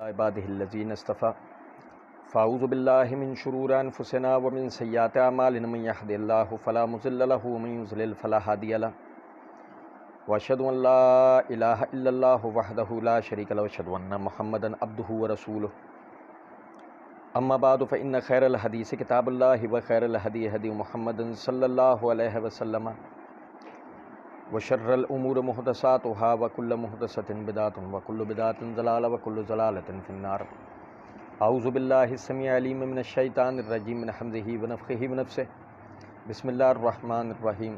इबादिहिल्लज़ीन इस्तफ़ा फ़ाऊज़ु बिल्लाहि मिन शुरूरि अनफुसिना व मिन सय्यिआति अमालिना मन यहदिहिल्लाहु फ़ला मुज़िल्ल लहु व मन युज़लिल फ़ला हादिय लहु व अशहदु अन ला इलाहा इल्लल्लाहु वहदहु ला शरीका लहु व अशहदु अन्न मुहम्मदन अब्दुहु व रसूलुहु अम्मा बादु फ़इन्न खैरल हदीस किताबुल्लाहि व खैरल हदी हदी मुहम्मदिन सल्लल्लाहु अलैहि वसल्लम व शर्रल उमूरि मुहदसातुहा व कुल्लु मुहदसतिन बिदअतुन व कुल्लु बिदअतिन ज़लाला व कुल्लु ज़लालतिन फिन्नार। औज़ु बिल्लाहि समीउल अलीम मिनश शैतानिर रजीम मिन हम्ज़िहि व नफ़्ख़िहि व नफ़्सिहि। बिस्मिल्लाहिर रहमानिर रहीम।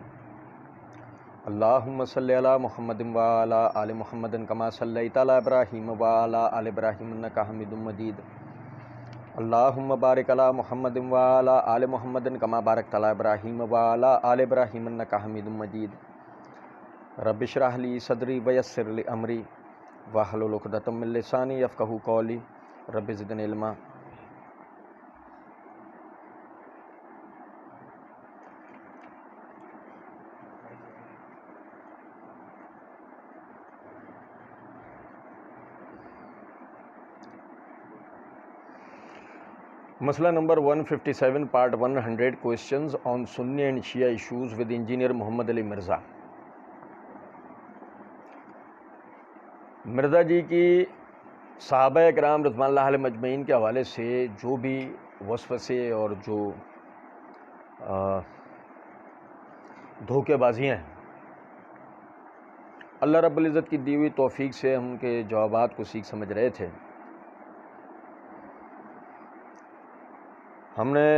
अल्लाहुम्मा सल्लि अला मुहम्मदिन व अला आलि मुहम्मदिन कमा सल्लैता अला इब्राहीम व अला आलि इब्राहीम इन्नका हमीदुम मजीद। अल्लाहुम्मा बारिक अला मुहम्मदिन व अला आलि मुहम्मदिन कमा बारकता अला इब्राहीम व अला आलि इब्राहीम इन्नका हमीदुम मजीद। रब्बि इश्रह ली सदरी व यस्सिर ली अमरी वहलुल उक़दतम मिन लिसानी यफ़क़हू क़ौली रब्बि ज़िदनी इल्मा। मसला number 157 part 100 questions on Sunni and Shia issues with engineer Mohammad Ali Mirza. Mirza ji की सहाबा किराम रज़वानुल्लाह अलैहिम अजमईन के हवाले से जो भी वसवसे और जो धोखेबाजियाँ हैं, अल्लाह रब्बुल इज़्ज़त की दी हुई तौफ़ीक से हम उनके जवाबात को सीख समझ रहे थे। हमने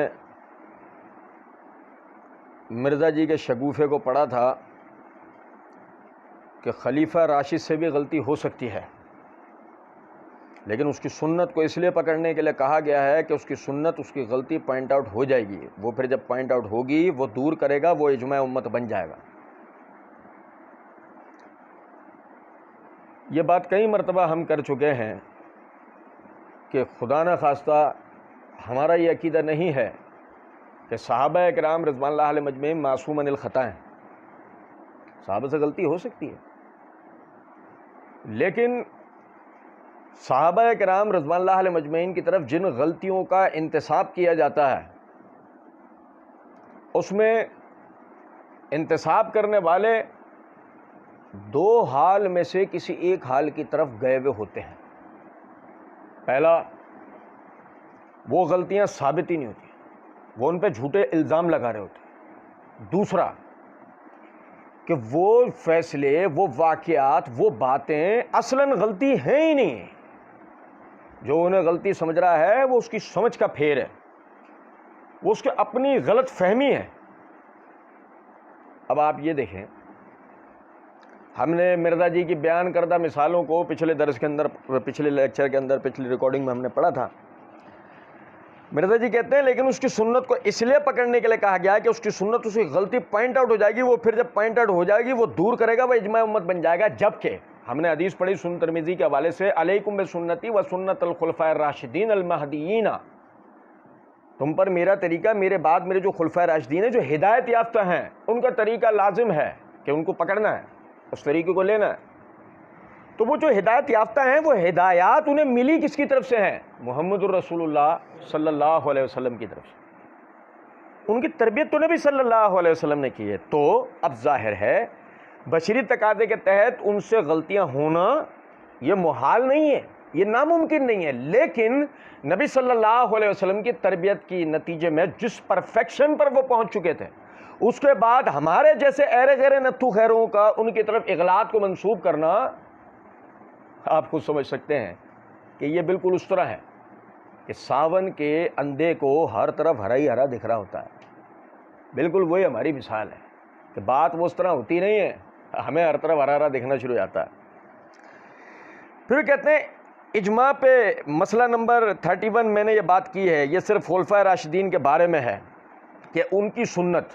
मिर्ज़ा जी के शगुफ़े को पढ़ा था कि खलीफा राशिद से भी गलती हो सकती है, लेकिन उसकी सुन्नत को इसलिए पकड़ने के लिए कहा गया है कि उसकी सुन्नत, उसकी गलती पॉइंट आउट हो जाएगी। वो फिर जब पॉइंट आउट होगी वो दूर करेगा, वो इज्मा उम्मत बन जाएगा। ये बात कई मरतबा हम कर चुके हैं कि खुदा न खास्ता हमारा ये अकीदा नहीं है कि सहाबा किराम रज़वानुल्लाह अलैहिम अजमईन मासूम अनिल ख़ता हैं। सहाबा से गलती हो सकती है, लेकिन सहाबा किराम रज़वानुल्लाह अलैहिम अजमईन की तरफ जिन गलतियों का इंतिसाब किया जाता है, उसमें इंतिसाब करने वाले दो हाल में से किसी एक हाल की तरफ गए हुए होते हैं। पहला, वो गलतियां साबित ही नहीं होती, वो उन पे झूठे इल्ज़ाम लगा रहे होते। दूसरा कि वो फैसले, वो वाक़यात, वो बातें असलन गलती हैं ही नहीं। जो उन्हें गलती समझ रहा है वो उसकी समझ का फेर है, वो उसकी अपनी गलत फहमी है। अब आप ये देखें, हमने मिर्ज़ा जी की बयान करदा मिसालों को पिछले दर्स के अंदर, पिछले लेक्चर के अंदर, पिछली रिकॉर्डिंग में हमने पढ़ा था। मिर्ज़ा जी कहते हैं लेकिन उसकी सुन्नत को इसलिए पकड़ने के लिए कहा गया है कि उसकी सुन्नत, उसकी गलती पॉइंट आउट हो जाएगी, वो फिर जब पॉइंट आउट हो जाएगी वो दूर करेगा, वह इज्मा उम्मत बन जाएगा। जबकि हमने हदीस पढ़ी सुनन तिरमिज़ी के हवाले से, अलैकुम बिसुन्नती व सुन्नतल खुलफाए राशिदीन अल महदीयीन, तुम पर मेरा तरीका, मेरे बाद मेरे जो खुलफाए राशिदीन हैं, जो हिदायत याफ्ता हैं, उनका तरीका लाजिम है कि उनको पकड़ना है, उस तरीके को लेना है। तो वो जो हिदायत याफ्ता हैं, वो हिदायत उन्हें मिली किसकी तरफ से हैं? मुहम्मदुर रसूलुल्लाह सल्लल्लाहु अलैहि वसल्लम की तरफ से। उनकी तरबियत तो नबी सल्लल्लाहु अलैहि वसल्लम ने की है। तो अब जाहिर है बशरी तकाज़े के तहत उनसे गलतियां होना ये मुहाल नहीं है, ये नामुमकिन नहीं है। लेकिन नबी सल्लल्लाहु अलैहि वसल्लम की तरबियत की नतीजे में जिस परफेक्शन पर वो पहुंच चुके थे, उसके बाद हमारे जैसे ऐरे गैरे नत्थु खैरों का उनकी तरफ इगलात को मंसूब करना, आप खुद समझ सकते हैं कि ये बिल्कुल उस तरह है कि सावन के अंधे को हर तरफ हरा ही हरा दिख रहा होता है। बिल्कुल वही हमारी मिसाल है कि बात वो उस तरह होती नहीं है, हमें हर तरफ हरा हरा दिखना शुरू हो जाता है। फिर कहते हैं इज्मा पे मसला नंबर 31 मैंने ये बात की है, ये सिर्फ खुलफाए राशिदीन के बारे में है कि उनकी सुन्नत,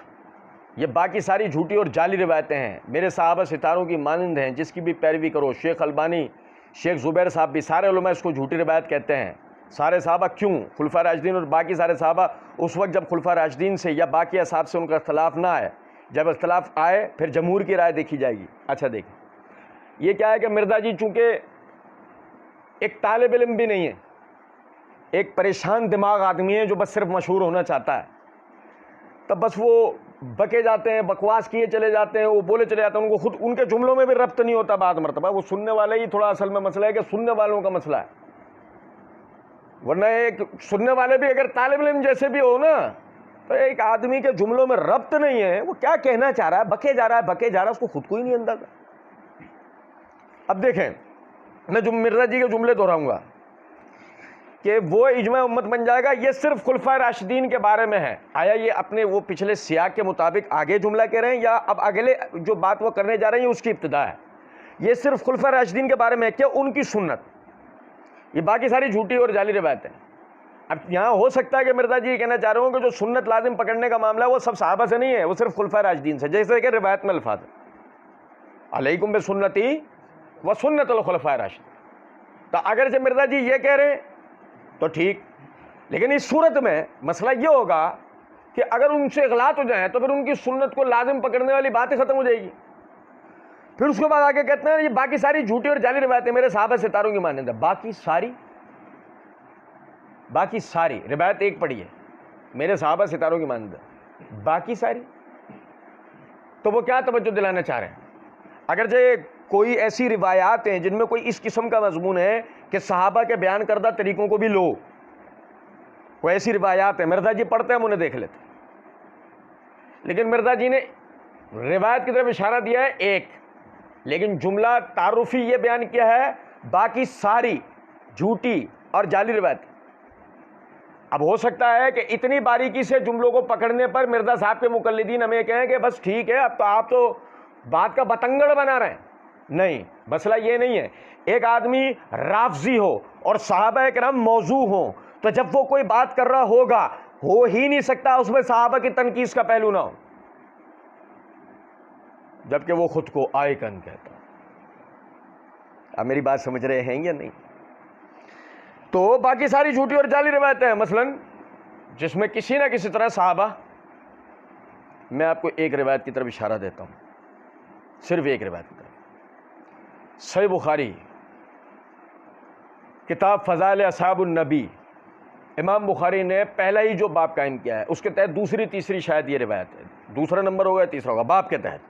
ये बाकी सारी झूठी और जाली रिवायतें हैं, मेरे सहाबा सितारों की मानंद हैं, जिसकी भी पैरवी करो। शेख अलबानी, शेख ज़ुबैर साहब भी, सारे उलमा इसको झूठी रिवायत कहते हैं। सारे सहाबा क्यों? खुलफा राशिदीन और बाकी सारे सहाबा उस वक्त जब खुलफा राशिदीन से या बाकी असहाब से उनका इख्तलाफ ना आए, जब इख्तलाफ आए फिर जमहूर की राय देखी जाएगी। अच्छा देखिए, ये क्या है कि मिर्ज़ा जी चूँकि एक तालिब इल्म भी नहीं है, एक परेशान दिमाग आदमी है जो बस सिर्फ मशहूर होना चाहता है। तब बस वो बके जाते हैं, बकवास किए चले जाते हैं, वो बोले चले जाते हैं, उनको खुद उनके जुमलों में भी रब्त नहीं होता। बात मरतबा वो सुनने वाले ही थोड़ा असल में मसला है कि सुनने वालों का मसला है, वरना एक सुनने वाले भी अगर तालिब इल्म जैसे भी हो ना, तो एक आदमी के जुमलों में रब्त नहीं है, वो क्या कहना चाह रहा है, बके जा रहा है, बके जा रहा है, उसको खुद को ही नहीं अंदाजा। अब देखें, मैं मिर्जा जी के जुमले दोहराऊंगा कि वो इजमा उम्मत बन जाएगा, ये सिर्फ खुलफा राशिदीन के बारे में है। आया ये अपने वो पिछले सियाक के मुताबिक आगे जुमला कह रहे हैं, या अब अगले जो बात वो करने जा रहे हैं उसकी इब्तिदा है? ये सिर्फ खुलफा राशिदीन के बारे में है कि उनकी सुन्नत, ये बाकी सारी झूठी और जाली रिवायत है। अब यहाँ हो सकता है कि मिर्जा जी कहना चाह रहे हो कि जो सुन्नत लाजिम पकड़ने का मामला है वो सब सहाबा से नहीं है, वो सिर्फ खुलफा राशिदीन से, जैसे कि रिवायत में अल्फाज है अलैकुम बिसुन्नती व सुन्नतुल खुलफाए राशिदीन। तो अगर से मिर्जा जी ये कह रहे हैं तो ठीक, लेकिन इस सूरत में मसला ये होगा कि अगर उनसे गलत हो जाए तो फिर उनकी सुन्नत को लाजिम पकड़ने वाली बात ही खत्म हो जाएगी। फिर उसके बाद आगे कहते हैं ये बाकी सारी झूठी और जाली रिवायतें मेरे साहबा सितारों की मानंद है। बाकी सारी रिवायत एक पड़ी है, मेरे साहबा सितारों की मानंद है, बाकी सारी, तो वो क्या तवज्जो दिलाना चाह रहे हैं? अगर जो कोई ऐसी रिवायात हैं जिनमें कोई इस किस्म का मजमून है कि सहाबा के बयान करदा तरीकों को भी लो, कोई ऐसी रिवायात है, मिर्जा जी पढ़ते हैं हम उन्हें देख लेते, लेकिन मिर्जा जी ने रिवायत की तरफ इशारा दिया है एक, लेकिन जुमला तारुफी ये बयान किया है बाकी सारी झूठी और जाली रिवायत। अब हो सकता है कि इतनी बारीकी से जुमलों को पकड़ने पर मिर्जा साहब के मुकल्लिदीन हमें कहें कि बस ठीक है, अब तो आप तो बात का बतंगड़ बना रहे हैं। नहीं, मसला ये नहीं है। एक आदमी राफजी हो और सहाबा किराम मौजू हो, तो जब वो कोई बात कर रहा होगा, हो ही नहीं सकता उसमें सहाबा की तनकीस का पहलू ना हो, जबकि वो खुद को आइकन कहता। अब मेरी बात समझ रहे हैं या नहीं? तो बाकी सारी झूठी और जाली रिवायतें हैं, मसलन जिसमें किसी ना किसी तरह सहाबा, मैं आपको एक रिवायत की तरफ इशारा देता हूं, सिर्फ एक रिवायत की तरफ। सही बुखारी किताब फ़ज़ाइल असहाबुन नबी, इमाम बुखारी ने पहला ही जो बाब कायम किया है उसके तहत दूसरी तीसरी शायद ये रिवायत है, दूसरा नंबर होगा तीसरा होगा बाब के तहत,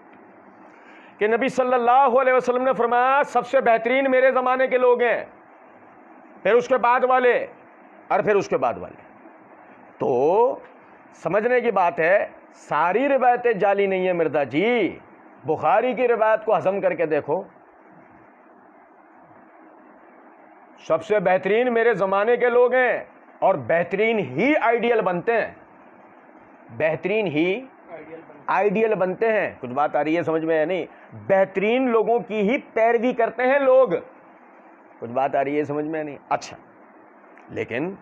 कि नबी सल्लल्लाहु अलैहि वसल्लम ने फरमाया सबसे बेहतरीन मेरे ज़माने के लोग हैं, फिर उसके बाद वाले और फिर उसके बाद वाले। तो समझने की बात है, सारी रिवायतें जाली नहीं है मिर्जा जी। बुखारी की रिवायत को हजम करके देखो, सबसे बेहतरीन मेरे ज़माने के लोग हैं और बेहतरीन ही आइडियल बनते हैं, बेहतरीन ही आइडियल बनते हैं। कुछ बात आ रही है समझ में है नहीं? बेहतरीन लोगों की ही पैरवी करते हैं लोग। कुछ बात आ रही है समझ में नहीं? अच्छा, लेकिन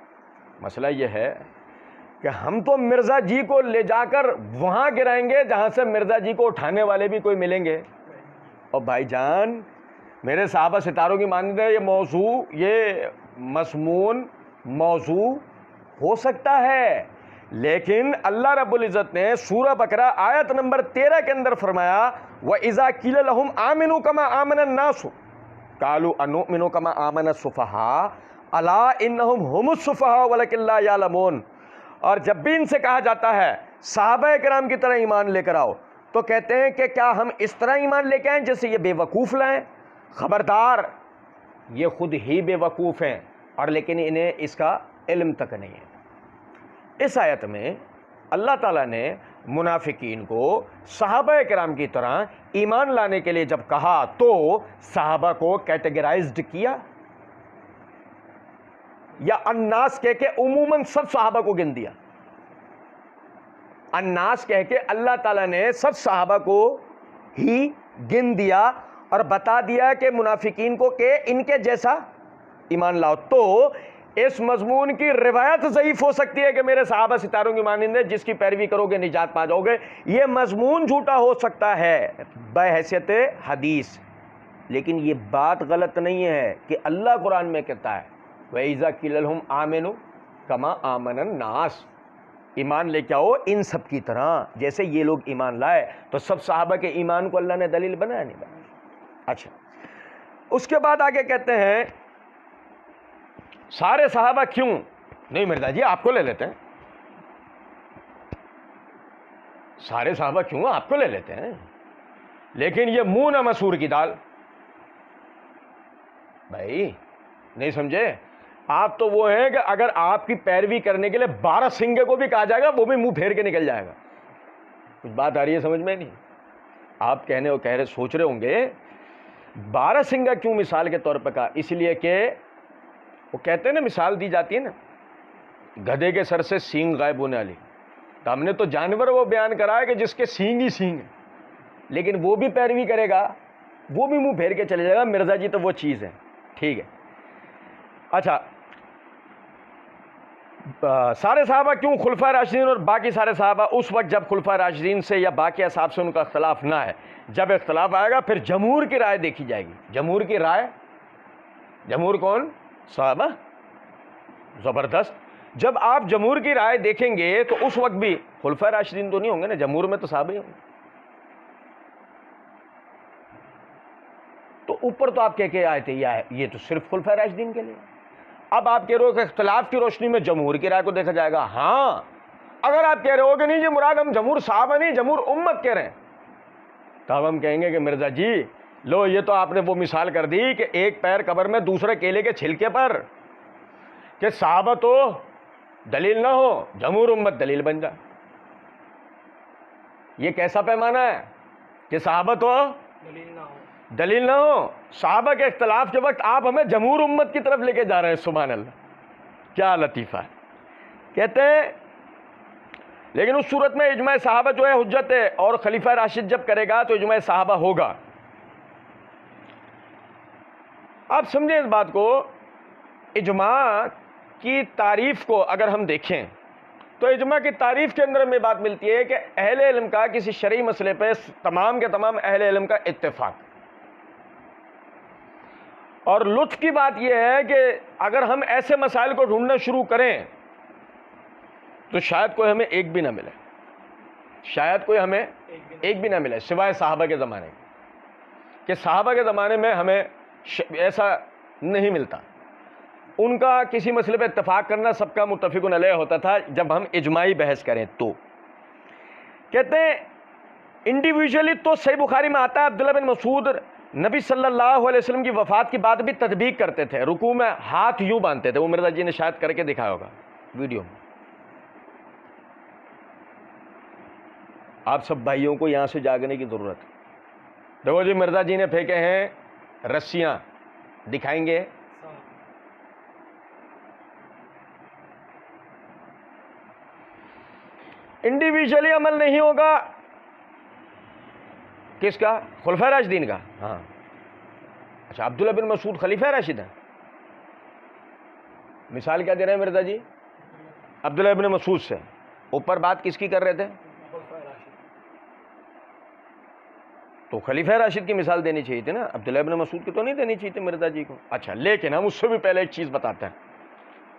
मसला यह है कि हम तो मिर्ज़ा जी को ले जाकर वहाँ गिराएंगे जहाँ से मिर्ज़ा जी को उठाने वाले भी कोई मिलेंगे। और भाईजान, मेरे साहबा सितारों की मानद है, ये मौजू, ये मस्मून मौजू हो सकता है, लेकिन अल्लाह रब्बुल इज़्ज़त ने सूरह बकरा आयत नंबर 13 के अंदर फरमाया, व इज़ा क़ील लहुम आमिनू कमा आमनन नास क़ालू अनुमिनु कमा आमनस सुफ़हा अला इन्नहुम हुमुस सुफ़हा वलकिन ला यालमून। और जब भी इनसे कहा जाता है सहाबा किराम की तरह ईमान लेकर आओ, तो कहते हैं कि क्या हम इस तरह ईमान लेके आएँ जैसे ये बेवकूफ़ लाएं? खबरदार, ये खुद ही बेवकूफ़ हैं और लेकिन इन्हें इसका इल्म तक नहीं है। इस आयत में अल्लाह ताला ने मुनाफिकीन को सहाबा किराम की तरह ईमान लाने के लिए जब कहा तो सहाबा को कैटेगराइज्ड किया, या अन्नास कह के उमूमन सब सहाबा को गिन दिया। अन्नास कह के अल्लाह ताला ने सब सहाबा को ही गिन दिया और बता दिया कि मुनाफिकीन को के इनके जैसा ईमान लाओ। तो इस मजमून की रिवायत ज़ईफ हो सकती है कि मेरे सहाबा सितारों की मानिंद है, जिसकी पैरवी करोगे निजात पा जाओगे। ये मजमून झूठा हो सकता है बहैसियत हदीस, लेकिन ये बात गलत नहीं है कि अल्लाह कुरान में कहता है वइज़ा क़ील लहुम आमिनू कमा आमनन नास, ईमान लेके आओ इन सब की तरह जैसे ये लोग ईमान लाए। तो सब सहाबा के ईमान को अल्लाह ने दलील बनाया नहीं बनाया? अच्छा, उसके बाद आगे कहते हैं सारे सहाबा क्यों नहीं? मिर्जा जी आपको ले लेते हैं, सारे सहाबा क्यों आपको ले लेते हैं, लेकिन ये मुंह ना मसूर की दाल। भाई नहीं समझे आप? तो वो हैं कि अगर आपकी पैरवी करने के लिए 12 सिंगे को भी कहा जाएगा वो भी मुंह फेर के निकल जाएगा। कुछ बात आ रही है समझ में? नहीं आप कह रहे सोच रहे होंगे 12 सिंगा क्यों मिसाल के तौर पर कहा? इसलिए कि वो कहते हैं ना, मिसाल दी जाती है ना, गधे के सर से सींग गायब होने वाली। तो हमने तो जानवर वो बयान करा है कि जिसके सींग ही सींग है, लेकिन वो भी पैरवी करेगा, वो भी मुंह फेर के चले जाएगा। मिर्जा जी तो वो चीज़ है, ठीक है। अच्छा, सारे साहबा क्यों? खुलफा राशिदीन और बाकी सारे साहबा उस वक्त जब खुलफा राशिदीन से या बाकी असहाब से उनका इख्तलाफ ना है। जब इख्तलाफ आएगा फिर जमहूर की राय देखी जाएगी। जमहूर की राय, जमहूर कौन? साहबा। ज़बरदस्त। जब आप जमहूर की राय देखेंगे तो उस वक्त भी खुलफा राशिदीन तो नहीं होंगे ना, जमहूर में तो साहबा ही होंगे। तो ऊपर तो आप कह आए थे ये तो सिर्फ खुलफा राशिदीन के लिए। अब आप कह रहे हो कि इख्तलाफ की रोशनी में जमहूर की राय को देखा जाएगा। हाँ, अगर आप कह रहे हो कि नहीं जी मुराद हम जमहूर साहबा नहीं जमहूर उम्मत कह रहे हैं, तब हम कहेंगे कि मिर्जा जी लो, ये तो आपने वो मिसाल कर दी कि एक पैर कब्र में दूसरे केले के छिलके पर, कि साहबा तो दलील ना हो, जमहूर उम्मत दलील बन जाए। ये कैसा पैमाना है कि साहबा तो दलील ना हो? साहबा के इख्तलाफ के वक्त आप हमें जमहूर उम्मत की तरफ लेके जा रहे हैं। सुभान अल्लाह, क्या लतीफ़ा है। कहते हैं लेकिन उस सूरत में इजमा साहबा जो है हुज्जत है, और खलीफा राशिद जब करेगा तो इजमा साहबा होगा। आप समझें इस बात को। इजमा की तारीफ को अगर हम देखें तो इजमा की तारीफ के अंदर हमें बात मिलती है कि अहले इल्म का किसी शरई मसले पे तमाम के तमाम अहले इल्म का इत्तेफाक। और लुत्फ की बात यह है कि अगर हम ऐसे मसाइल को ढूंढना शुरू करें तो शायद कोई हमें एक भी ना मिले, शायद कोई हमें एक भी ना मिले सिवाय साहबा के ज़माने के। साहबा के ज़माने में हमें ऐसा नहीं मिलता। उनका किसी मसले पे इत्तेफाक करना सबका मुत्तफ़िक़ुन अलैह होता था। जब हम इजमाई बहस करें तो कहते हैं इंडिविजुअली तो सही बुखारी में आता है, अब्दुल्लाह बिन मसूद नबी सल्लल्लाहु अलैहि वसल्लम की वफ़ात की बाद भी तदबीक करते थे, रुकू में हाथ यूं बांधते थे। वो मिर्जा जी ने शायद करके दिखाया होगा वीडियो में। आप सब भाइयों को यहां से जागने की ज़रूरत है। देखो जी, मिर्जा जी ने फेंके हैं रस्सियां, दिखाएंगे। इंडिविजुअली अमल नहीं होगा। किसका? खुलफा राशिदीन का। हाँ, अच्छा, अब्दुल्ला बिन मसूद खलीफा राशिद है। मिसाल क्या दे रहे हैं मिर्जा जी? अब्दुल्ला बिन मसूद से। ऊपर बात किसकी कर रहे थे? तो खलीफा राशिद की मिसाल देनी चाहिए थी ना, अब्दुल्ला बिन मसूद की तो नहीं देनी चाहिए थी मिर्जा जी को। अच्छा, लेकिन हम उससे भी पहले एक चीज़ बताते हैं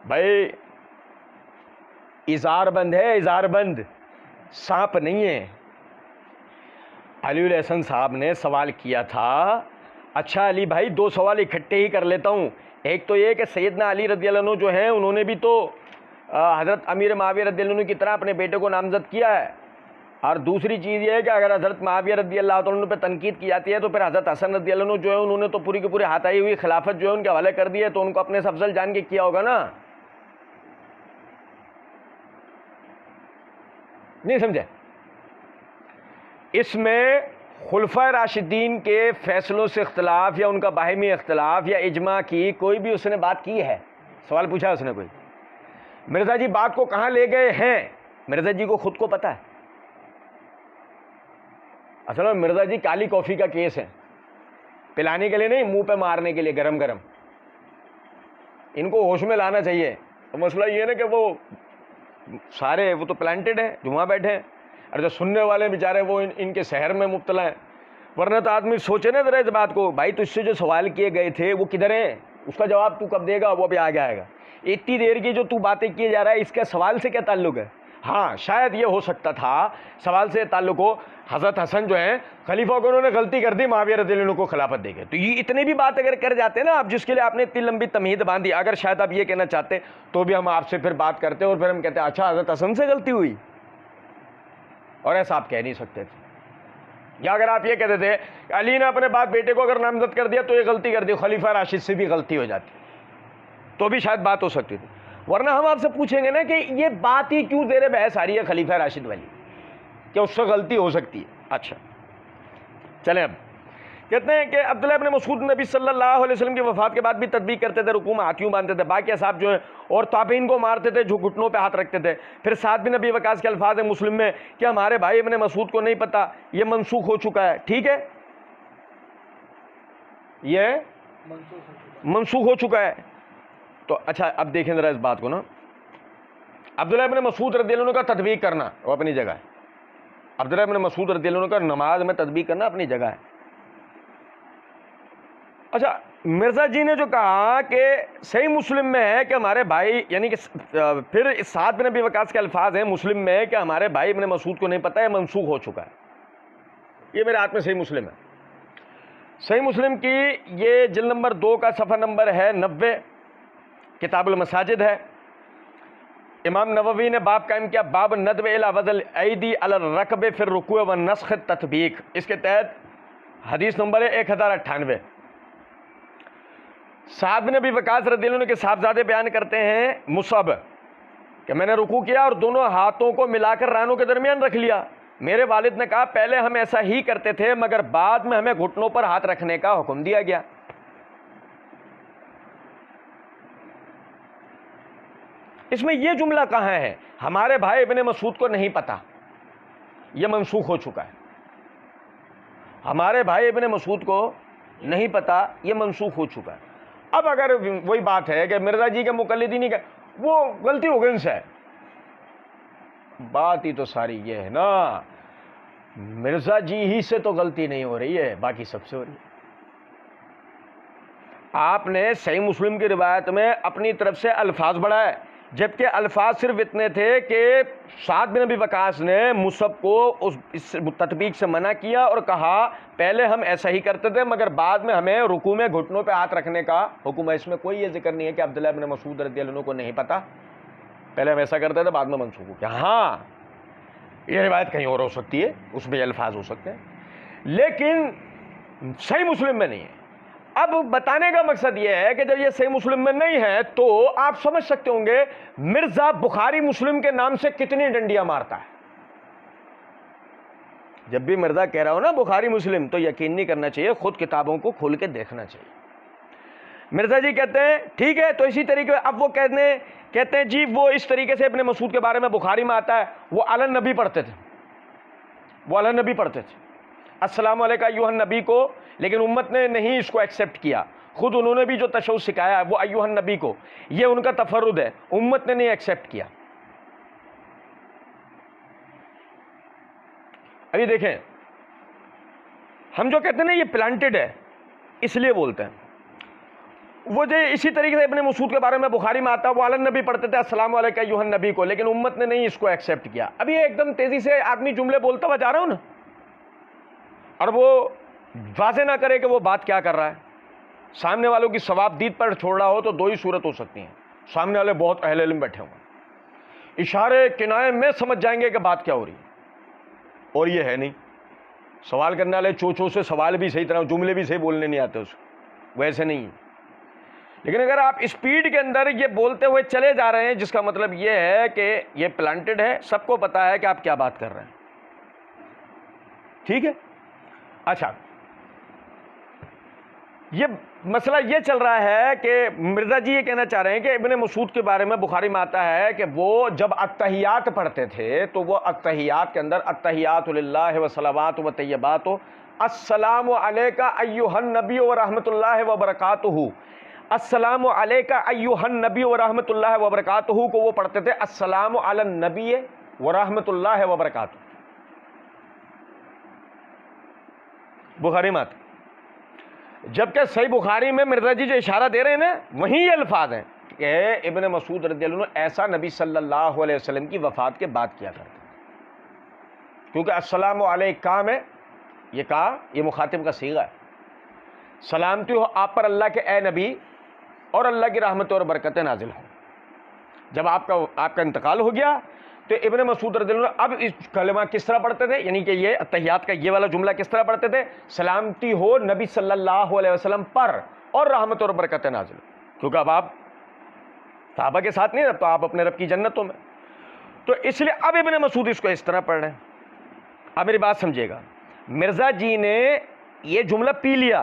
भाई, इज़ार बंद है, इज़ार बंद, सांप नहीं है। अली हसन साहब ने सवाल किया था। अच्छा अली भाई, दो सवाल इकट्ठे ही कर लेता हूँ। एक तो ये कि सैयदना अली रज़ियल्लाहु अन्हु जो हैं उन्होंने भी तो हज़रत अमीर मुआविया रज़ियल्लाहु अन्हु की तरह अपने बेटे को नामज़द किया है। और दूसरी चीज़ ये है कि अगर हज़रत मुआविया रज़ियल्लाहु अन्हु पे तनकीद की जाती है तो फिर हज़रत हसन रज़ियल्लाहु अन्हु जो है उन्होंने तो पूरी की पूरी हाथाई हुई खिलाफत जो है उनके हवाले कर दी है, तो उनको अपने से अफजल जान के किया होगा ना। नहीं समझे? इसमें खुलफा राशिदीन के फैसलों से इख्तलाफ या उनका बाहिमी इख्तलाफ या इजमा की कोई भी उसने बात की है? सवाल पूछा उसने कोई? मिर्जा जी बात को कहाँ ले गए हैं मिर्जा जी को खुद को पता है। असल में मिर्जा जी काली कॉफ़ी का केस है, पिलाने के लिए नहीं, मुंह पे मारने के लिए गरम गरम। इनको होश में लाना चाहिए। तो मसला ये ना कि वो सारे वो तो प्लांटेड है जो वहाँ बैठे हैं, और जो सुनने वाले बेचारे वो इनके शहर में मुब्तला हैं। वरना तो आदमी सोचे ना जरा इस बात को, भाई तुझसे जो सवाल किए गए थे वो किधर है, उसका जवाब तू कब देगा, वो अभी आगे आएगा। इतनी देर की जो तू बातें किए जा रहा है इसका सवाल से क्या ताल्लुक है? हाँ शायद ये हो सकता था, सवाल से ताल्लुक हो, हज़रत हसन जो हैं खलीफा को उन्होंने गलती कर दी, मुआविया रज़ियल्लाहु अन्हु को खिलाफत दे गए। तो ये इतनी भी बात अगर कर जाते ना आप, जिसके लिए आपने इतनी लंबी तमहीद बांधी, अगर शायद आप ये कहना चाहते तो भी हम आपसे फिर बात करते और फिर हम कहते अच्छा हज़रत हसन से गलती हुई, और ऐसा आप कह नहीं सकते थे। या अगर आप ये कहते थे अली ने अपने बाप बेटे को अगर नामजद कर दिया तो ये गलती कर दी, खलीफा राशिद से भी गलती हो जाती, तो भी शायद बात हो सकती थी। वरना हम आपसे पूछेंगे ना कि ये बात ही क्यों देर बहस आ रही है खलीफा राशिद वाली, कि उससे गलती हो सकती है। अच्छा चलें, अब कहते हैं कि अब्दुल्लाह इब्न मसूद नबी सल्लल्लाहु अलैहि वसल्लम की वफात के बाद भी तदबीर करते थे, रुकू में हाथियों बांधते थे, बाकी साहब जो है और ताबीन को मारते थे जो घुटनों पे हाथ रखते थे। फिर साद बिन नबी वकास के अल्फाज है मुस्लिम में कि हमारे भाई इब्न मसूद को नहीं पता, ये मनसूख हो चुका है। ठीक है, ये मनसूख हो चुका है। तो अच्छा अब देखें जरा इस बात को ना, अब्दुल्लाह इब्न मसूद रज़ियल्लाहु अन्हु का तदबीर करना वो अपनी जगह है, अब्दुल्लाह इब्न मसूद रज़ियल्लाहु अन्हु का नमाज में तदबीर करना अपनी जगह है। अच्छा, मिर्ज़ा जी ने जो कहा कि सही मुस्लिम में है कि हमारे भाई, यानी कि फिर साद बिन नबी वकास के अल्फाज हैं मुस्लिम में कि हमारे भाई इब्न मसूद को नहीं पता है, मनसूख हो चुका है, ये मेरे हाथ में सही मुस्लिम है। सही मुस्लिम की ये जिल्द नंबर 2 का सफ़ा नंबर है 90, किताबुल मसाजिद है। इमाम नववी ने बाब कायम किया, बाब नदब इला वज़ल ऐदी अला रकब फिर रुकू व नस्ख तत्बीक, इसके तहत हदीस नंबर है 1098। साद बिन नबी वकास रज़ियल्लाहु अन्हु के साहबजादे बयान करते हैं मुसअब कि मैंने रुकू किया और दोनों हाथों को मिलाकर रानों के दरमियान रख लिया। मेरे वालिद ने कहा पहले हम ऐसा ही करते थे मगर बाद में हमें घुटनों पर हाथ रखने का हुक्म दिया गया। इसमें यह जुमला कहां है, हमारे भाई इब्न मसूद को नहीं पता, यह मनसूख हो चुका है। हमारे भाई इब्न मसूद को नहीं पता, यह मनसूख हो चुका है। अब अगर वही बात है कि मिर्जा जी के मुकल्लिदीन का वो गलती हो गई उनसे, बात ही तो सारी ये है ना, मिर्जा जी ही से तो गलती नहीं हो रही है, बाकी सबसे हो रही है। आपने सही मुस्लिम की रिवायत में अपनी तरफ से अल्फाज बढ़ाए, जबकि अल्फाज सिर्फ इतने थे कि साद बिन नबी वकास ने मुसअब को उस इस तत्बीक से मना किया और कहा पहले हम ऐसा ही करते थे मगर बाद में हमें रुकू में घुटनों पे हाथ रखने का हुक्म है। इसमें कोई ये जिक्र नहीं है कि अब्दुल्लाह इब्न मसूद रज़ियल्लाहु अन्हु को नहीं पता, पहले हम ऐसा करते थे बाद में मनसूख हो गया। हाँ, ये रिवायत कहीं और हो सकती है, उसमें अल्फाज हो सकते हैं, लेकिन सही मुस्लिम में नहीं है। अब बताने का मकसद यह है कि जब ये सही मुस्लिम में नहीं है तो आप समझ सकते होंगे मिर्जा बुखारी मुस्लिम के नाम से कितनी डंडियां मारता है। जब भी मिर्जा कह रहा हो ना बुखारी मुस्लिम, तो यकीन नहीं करना चाहिए, खुद किताबों को खोल के देखना चाहिए। मिर्जा जी कहते हैं ठीक है, तो इसी तरीके अब वो कहते हैं जी वो इस तरीके से इब्न मसूद के बारे में बुखारी में आता है, वो अलन नबी पढ़ते थे, वो अलन नबी पढ़ते थे अस्सलामु अलैका अय्युहन नबी को, लेकिन उम्मत ने नहीं इसको एक्सेप्ट किया। खुद उन्होंने भी जो तशव्वुद सिखाया है वो अय्युहन नबी को, ये उनका तफर्रुद है, उम्मत ने नहीं एक्सेप्ट किया। अभी देखें, हम जो कहते हैं ना ये प्लांटेड है इसलिए बोलते हैं, वो जो इसी तरीके से इब्न मसूद के बारे में बुखारी में आता है, वो अलन नबी पढ़ते थे अस्सलामु अलैका अय्युहन नबी को, लेकिन उम्मत ने नहीं इसको एक्सेप्ट किया। अभी एकदम तेजी से आदमी जुमले बोलता हुआ जा रहा हूं ना, और वो वाज़े ना करे कि वो बात क्या कर रहा है, सामने वालों की सवाबदीद पर छोड़ रहा हो तो दो ही सूरत हो सकती हैं, सामने वाले बहुत अहले इल्म बैठे होंगे, इशारे किनारे में समझ जाएंगे कि बात क्या हो रही है, और ये है नहीं। सवाल करने वाले चोचों से सवाल भी सही तरह, जुमले भी सही बोलने नहीं आते उसको, वैसे नहीं। लेकिन अगर आप स्पीड के अंदर ये बोलते हुए चले जा रहे हैं, जिसका मतलब ये है कि ये प्लांटेड है, सबको पता है कि आप क्या बात कर रहे हैं, ठीक है। अच्छा, ये मसला ये चल रहा है कि मिर्जा जी ये कहना चाह रहे हैं कि इब्न मसूद के बारे में बुखारी में आता है कि वो जब अत्तहियात पढ़ते थे तो वो अत्तहियात के अंदर अत्तहियातु लिल्लाहि व सलावातु व तय्यबातु अस्सलामु अलैका अय्युहन नबी व रहमतुल्लाहि व बरकातुहू, अस्सलामु अलैका अय्युहन नबी व रहमतुल्लाहि व बरकातुहू को वो पढ़ते थे अस्सलामु अलन नबी व रहमतुल्लाहि व बरकातुहू, बुखारी में आता। जबकि सही बुखारी में मिर्जा जी जो इशारा दे रहे हैं ना, वहीं ये अल्फाज हैं, कि इब्ने मसूद रज़ियल्लाहु अन्हु ऐसा नबी सल्लल्लाहु अलैहि वसल्लम की वफ़ात के बाद किया करते, क्योंकि अस्सलामु अलैका में ये कहा, ये मुखातिब का सीगा है, सलामती हो आप पर अल्लाह के ए नबी और अल्लाह की रहमत और बरकतें नाजिल हों। जब आपका इंतकाल हो गया तो इब्ने मसूद रज़ियल्लाहु अन्हु अब इस कलमा किस तरह पढ़ते थे, यानी कि ये तहियात का ये वाला जुमला किस तरह पढ़ते थे, सलामती हो नबी सल्लल्लाहु अलैहि वसल्लम पर और रहमत और बरकतें नाजिल, क्योंकि अब आप साहबा के साथ नहीं, तो आप अपने रब की जन्नतों में, तो इसलिए अब इब्ने मसूद इसको इस तरह पढ़ रहे हैं। अब मेरी बात समझिएगा, मिर्जा जी ने ये जुमला पी लिया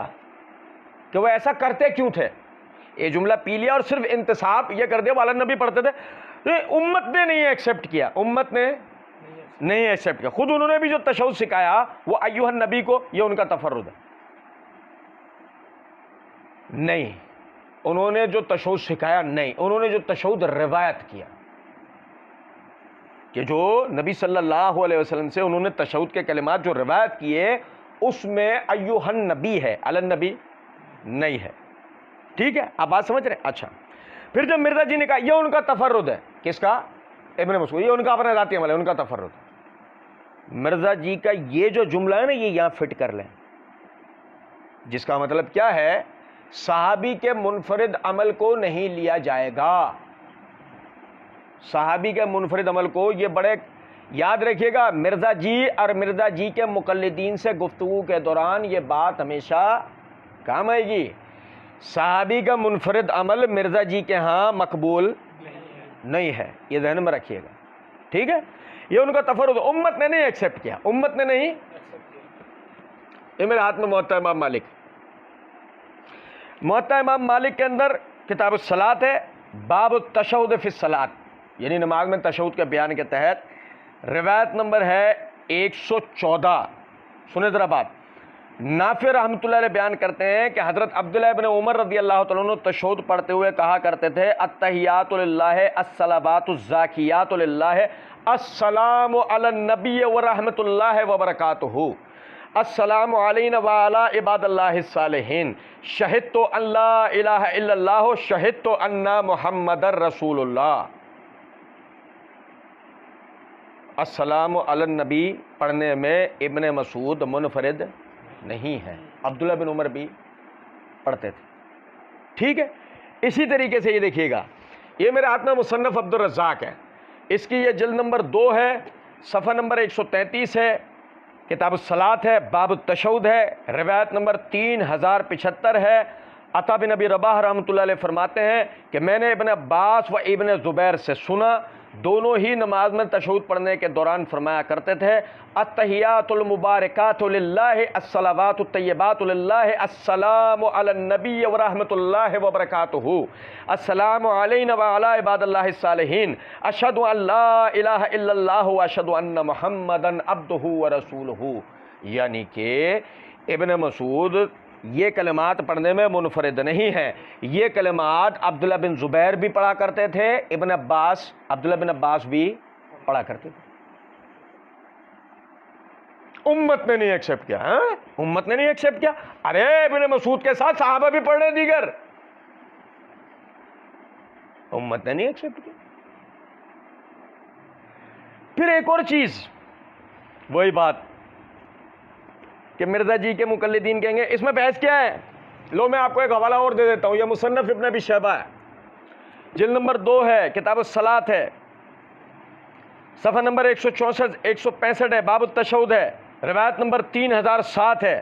कि वो ऐसा करते क्यों थे, ये जुमला पी लिया और सिर्फ इंतसाब ये कर दिया, वाला नबी पढ़ते थे, तो उम्मत ने नहीं एक्सेप्ट किया, उम्मत ने नहीं एक्सेप्ट किया। खुद उन्होंने भी जो तशहुद सिखाया वो अय्युहन नबी को, ये उनका तफर्रुद है, नहीं उन्होंने जो तशहुद सिखाया, नहीं उन्होंने जो तशहुद रिवायत किया, कि जो नबी सल्लल्लाहु अलैहि वसल्लम से उन्होंने तशहुद के कलिमात जो रिवायत किए उसमें अय्युहन नबी है, अलन नबी नहीं है। ठीक है, आप बात समझ रहे हैं। अच्छा, फिर जब मिर्जा जी ने कहा ये उनका तफर्रुद है, किसका, इब्ने मसूद, ये उनका अपना जाती अमल है, उनका तफर्रुद। मिर्जा जी का ये जो जुमला है ना, ये यहां फिट कर लें, जिसका मतलब क्या है, सहाबी के मुनफरिद अमल को नहीं लिया जाएगा, सहाबी के मुनफरिद अमल को, ये बड़े याद रखिएगा, मिर्जा जी और मिर्जा जी के मुकल्लिदीन से गुफ्तगू के दौरान ये बात हमेशा काम आएगी। सहाबी का मुनफरिद अमल मिर्जा जी के यहाँ मकबूल नहीं है, ये ध्यान में रखिएगा। ठीक है, ये उनका तफर्रुद, उम्मत ने नहीं एक्सेप्ट किया, उम्मत ने नहीं। ये मेरे हाथ में मुअत्ता इमाम मालिक, मुअत्ता इमाम मालिक के अंदर किताब सलात है, बाब तशहुद फिस सलात, यानी नमाज में तशहुद के बयान के तहत रिवायत नंबर है 114। सुने जरा बात, नाफी रहमतुल्लाह अलैह बयान करते हैं कि हज़रत अब्दुल्लाह इब्न उमर रज़ियल्लाहु तआला अन्हु तशहुद पढ़ते हुए कहा करते थे, अत्तहियातु लिल्लाहि अस्सलावातु ज़ाकियातु लिल्लाहि अस्सलामु अलन नबी व रहमतुल्लाहि व बरकातुहू अस्सलामु अलैना व अला इबादिल्लाहिस सालिहीन शहिदतु अल्ला इलाहा इल्लल्लाह शहिदतु अन्ना मुहम्मदर रसूलुल्लाह। अस्सलामु अलन नबी पढ़ने में इब्ने मसूद मुनफरिद नहीं है, अब्दुल्लाह बिन उमर भी पढ़ते थे। ठीक है, इसी तरीके से ये देखिएगा, ये मेरे हाथ में मुसन्नफ अब्दुल रज़्ज़ाक है, इसकी ये जिल्द नंबर 2 है, सफ़ा नंबर 133 है, किताब सलात है, बाब तशहुद है, रिवायत नंबर 3075 है। अता बिन अबी रबाह रहमतुल्लाह अलैह फरमाते हैं कि मैंने इब्न अब्बास व इब्न ज़ुबैर से सुना, दोनों ही नमाज में तशहुद पढ़ने के दौरान फरमाया करते थे, अत्तहियातुल मुबारकातु लिल्लाहि अस्सलावातु तय्यबातु लिल्लाहि अस्सलामु अलन नबी व रहमतुल्लाहि व बरकातुहू अस्सलामु अलैना व अला इबादिल्लाहिस सालिहीन अशहदु अल्ला इलाहा इल्लल्लाह व अशहदु अन्ना मुहम्मदन अब्दुहू व रसूलुहू। यानी कि इब्न मसूद ये कलिमात पढ़ने में मुनफरिद नहीं है, ये कलिमात अब्दुल्लाह बिन ज़ुबैर भी पढ़ा करते थे, अब्दुल्लाह बिन अब्बास भी पढ़ा करते थे। उम्मत ने नहीं एक्सेप्ट किया, हाँ? उम्मत ने नहीं एक्सेप्ट किया। अरे इब्न मसूद के साथ सहाबा भी पढ़ रहे दीगर, उम्मत ने नहीं एक्सेप्ट किया। फिर एक और चीज, वही बात कि मिर्जा जी के मुकल्लिदीन कहेंगे इसमें बहस क्या है। लो मैं आपको एक हवाला और दे देता हूं, यह मुसन्नफ इब्न अबी शैबा है, जिल्द नंबर 2 है, किताब सलात है, सफ़ा नंबर 164 165 है, बाब तशहुद है, रिवायत नंबर 3007 है।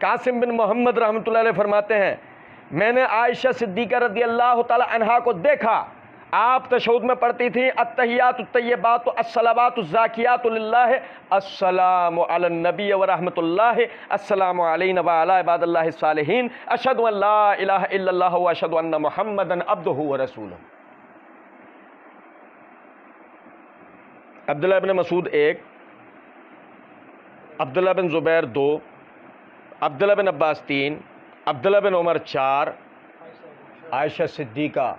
कासिम बिन मोहम्मद रहमतुल्लाह अलैह फरमाते हैं, मैंने आयशा सिद्दीक़ा रज़ियल्लाहु ताला अन्हा को देखा, आप तशहुद में पढ़ती थी अत्तहियातु तय्यबातु अस्सलावातु ज़ाकियातु लिल्लाहि अस्सलामु अलन नबी व रहमतुल्लाहि अस्सलामु अलैना व अला इबादिल्लाहिस सालिहीन अशहदु अल्ला इलाहा इल्लल्लाह व अशहदु अन्ना मुहम्मदन अब्दुहू व रसूलुहू। अब्दुल्लाह इब्न मसूद 1, अब्दुल्लाह बिन ज़ुबैर 2, अब्दुल्लाह बिन अब्बास 3, अब्दुल्लाह बिन उमर 4, आयशा सिद्दीक़ा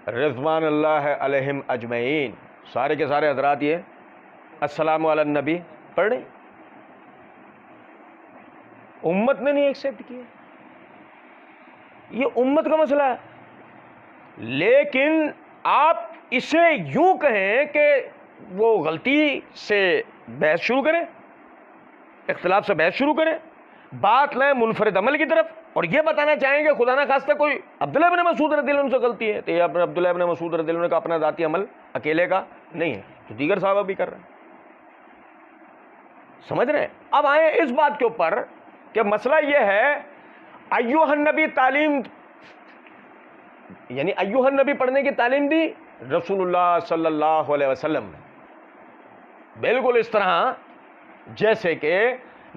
रिज़वान अल्लाह अलैहिम अजमईन, सारे के सारे हज़रात ये अस्सलामु अलन नबी पढ़ रहे। उम्मत ने नहीं एक्सेप्ट किया, ये उम्मत का मसला है। लेकिन आप इसे यूं कहें कि वो गलती से बहस शुरू करें, इख्तिलाफ से बहस शुरू करें, बात लाएं मुनफरिद अमल की तरफ, और ये बताना चाहेंगे खुदा ना खास्ता कोई अब्दुल्लाह इब्न मसूद रज़ियल्लाहु अन्हु से गलती है, तो ये अब्दुल्लाह इब्न मसूद रज़ियल्लाहु अन्हु का अपना ज़ाती अमल अकेले का नहीं है, तो दीगर साहबा भी कर रहे हैं। समझ रहे हैं? अब आए इस बात के ऊपर कि मसला ये है, अय्युहन नबी तालीम, यानी अय्युहन नबी पढ़ने की तालीम दी रसूलुल्लाह सल्लल्लाहु अलैहि वसल्लम ने, बिल्कुल इस तरह जैसे कि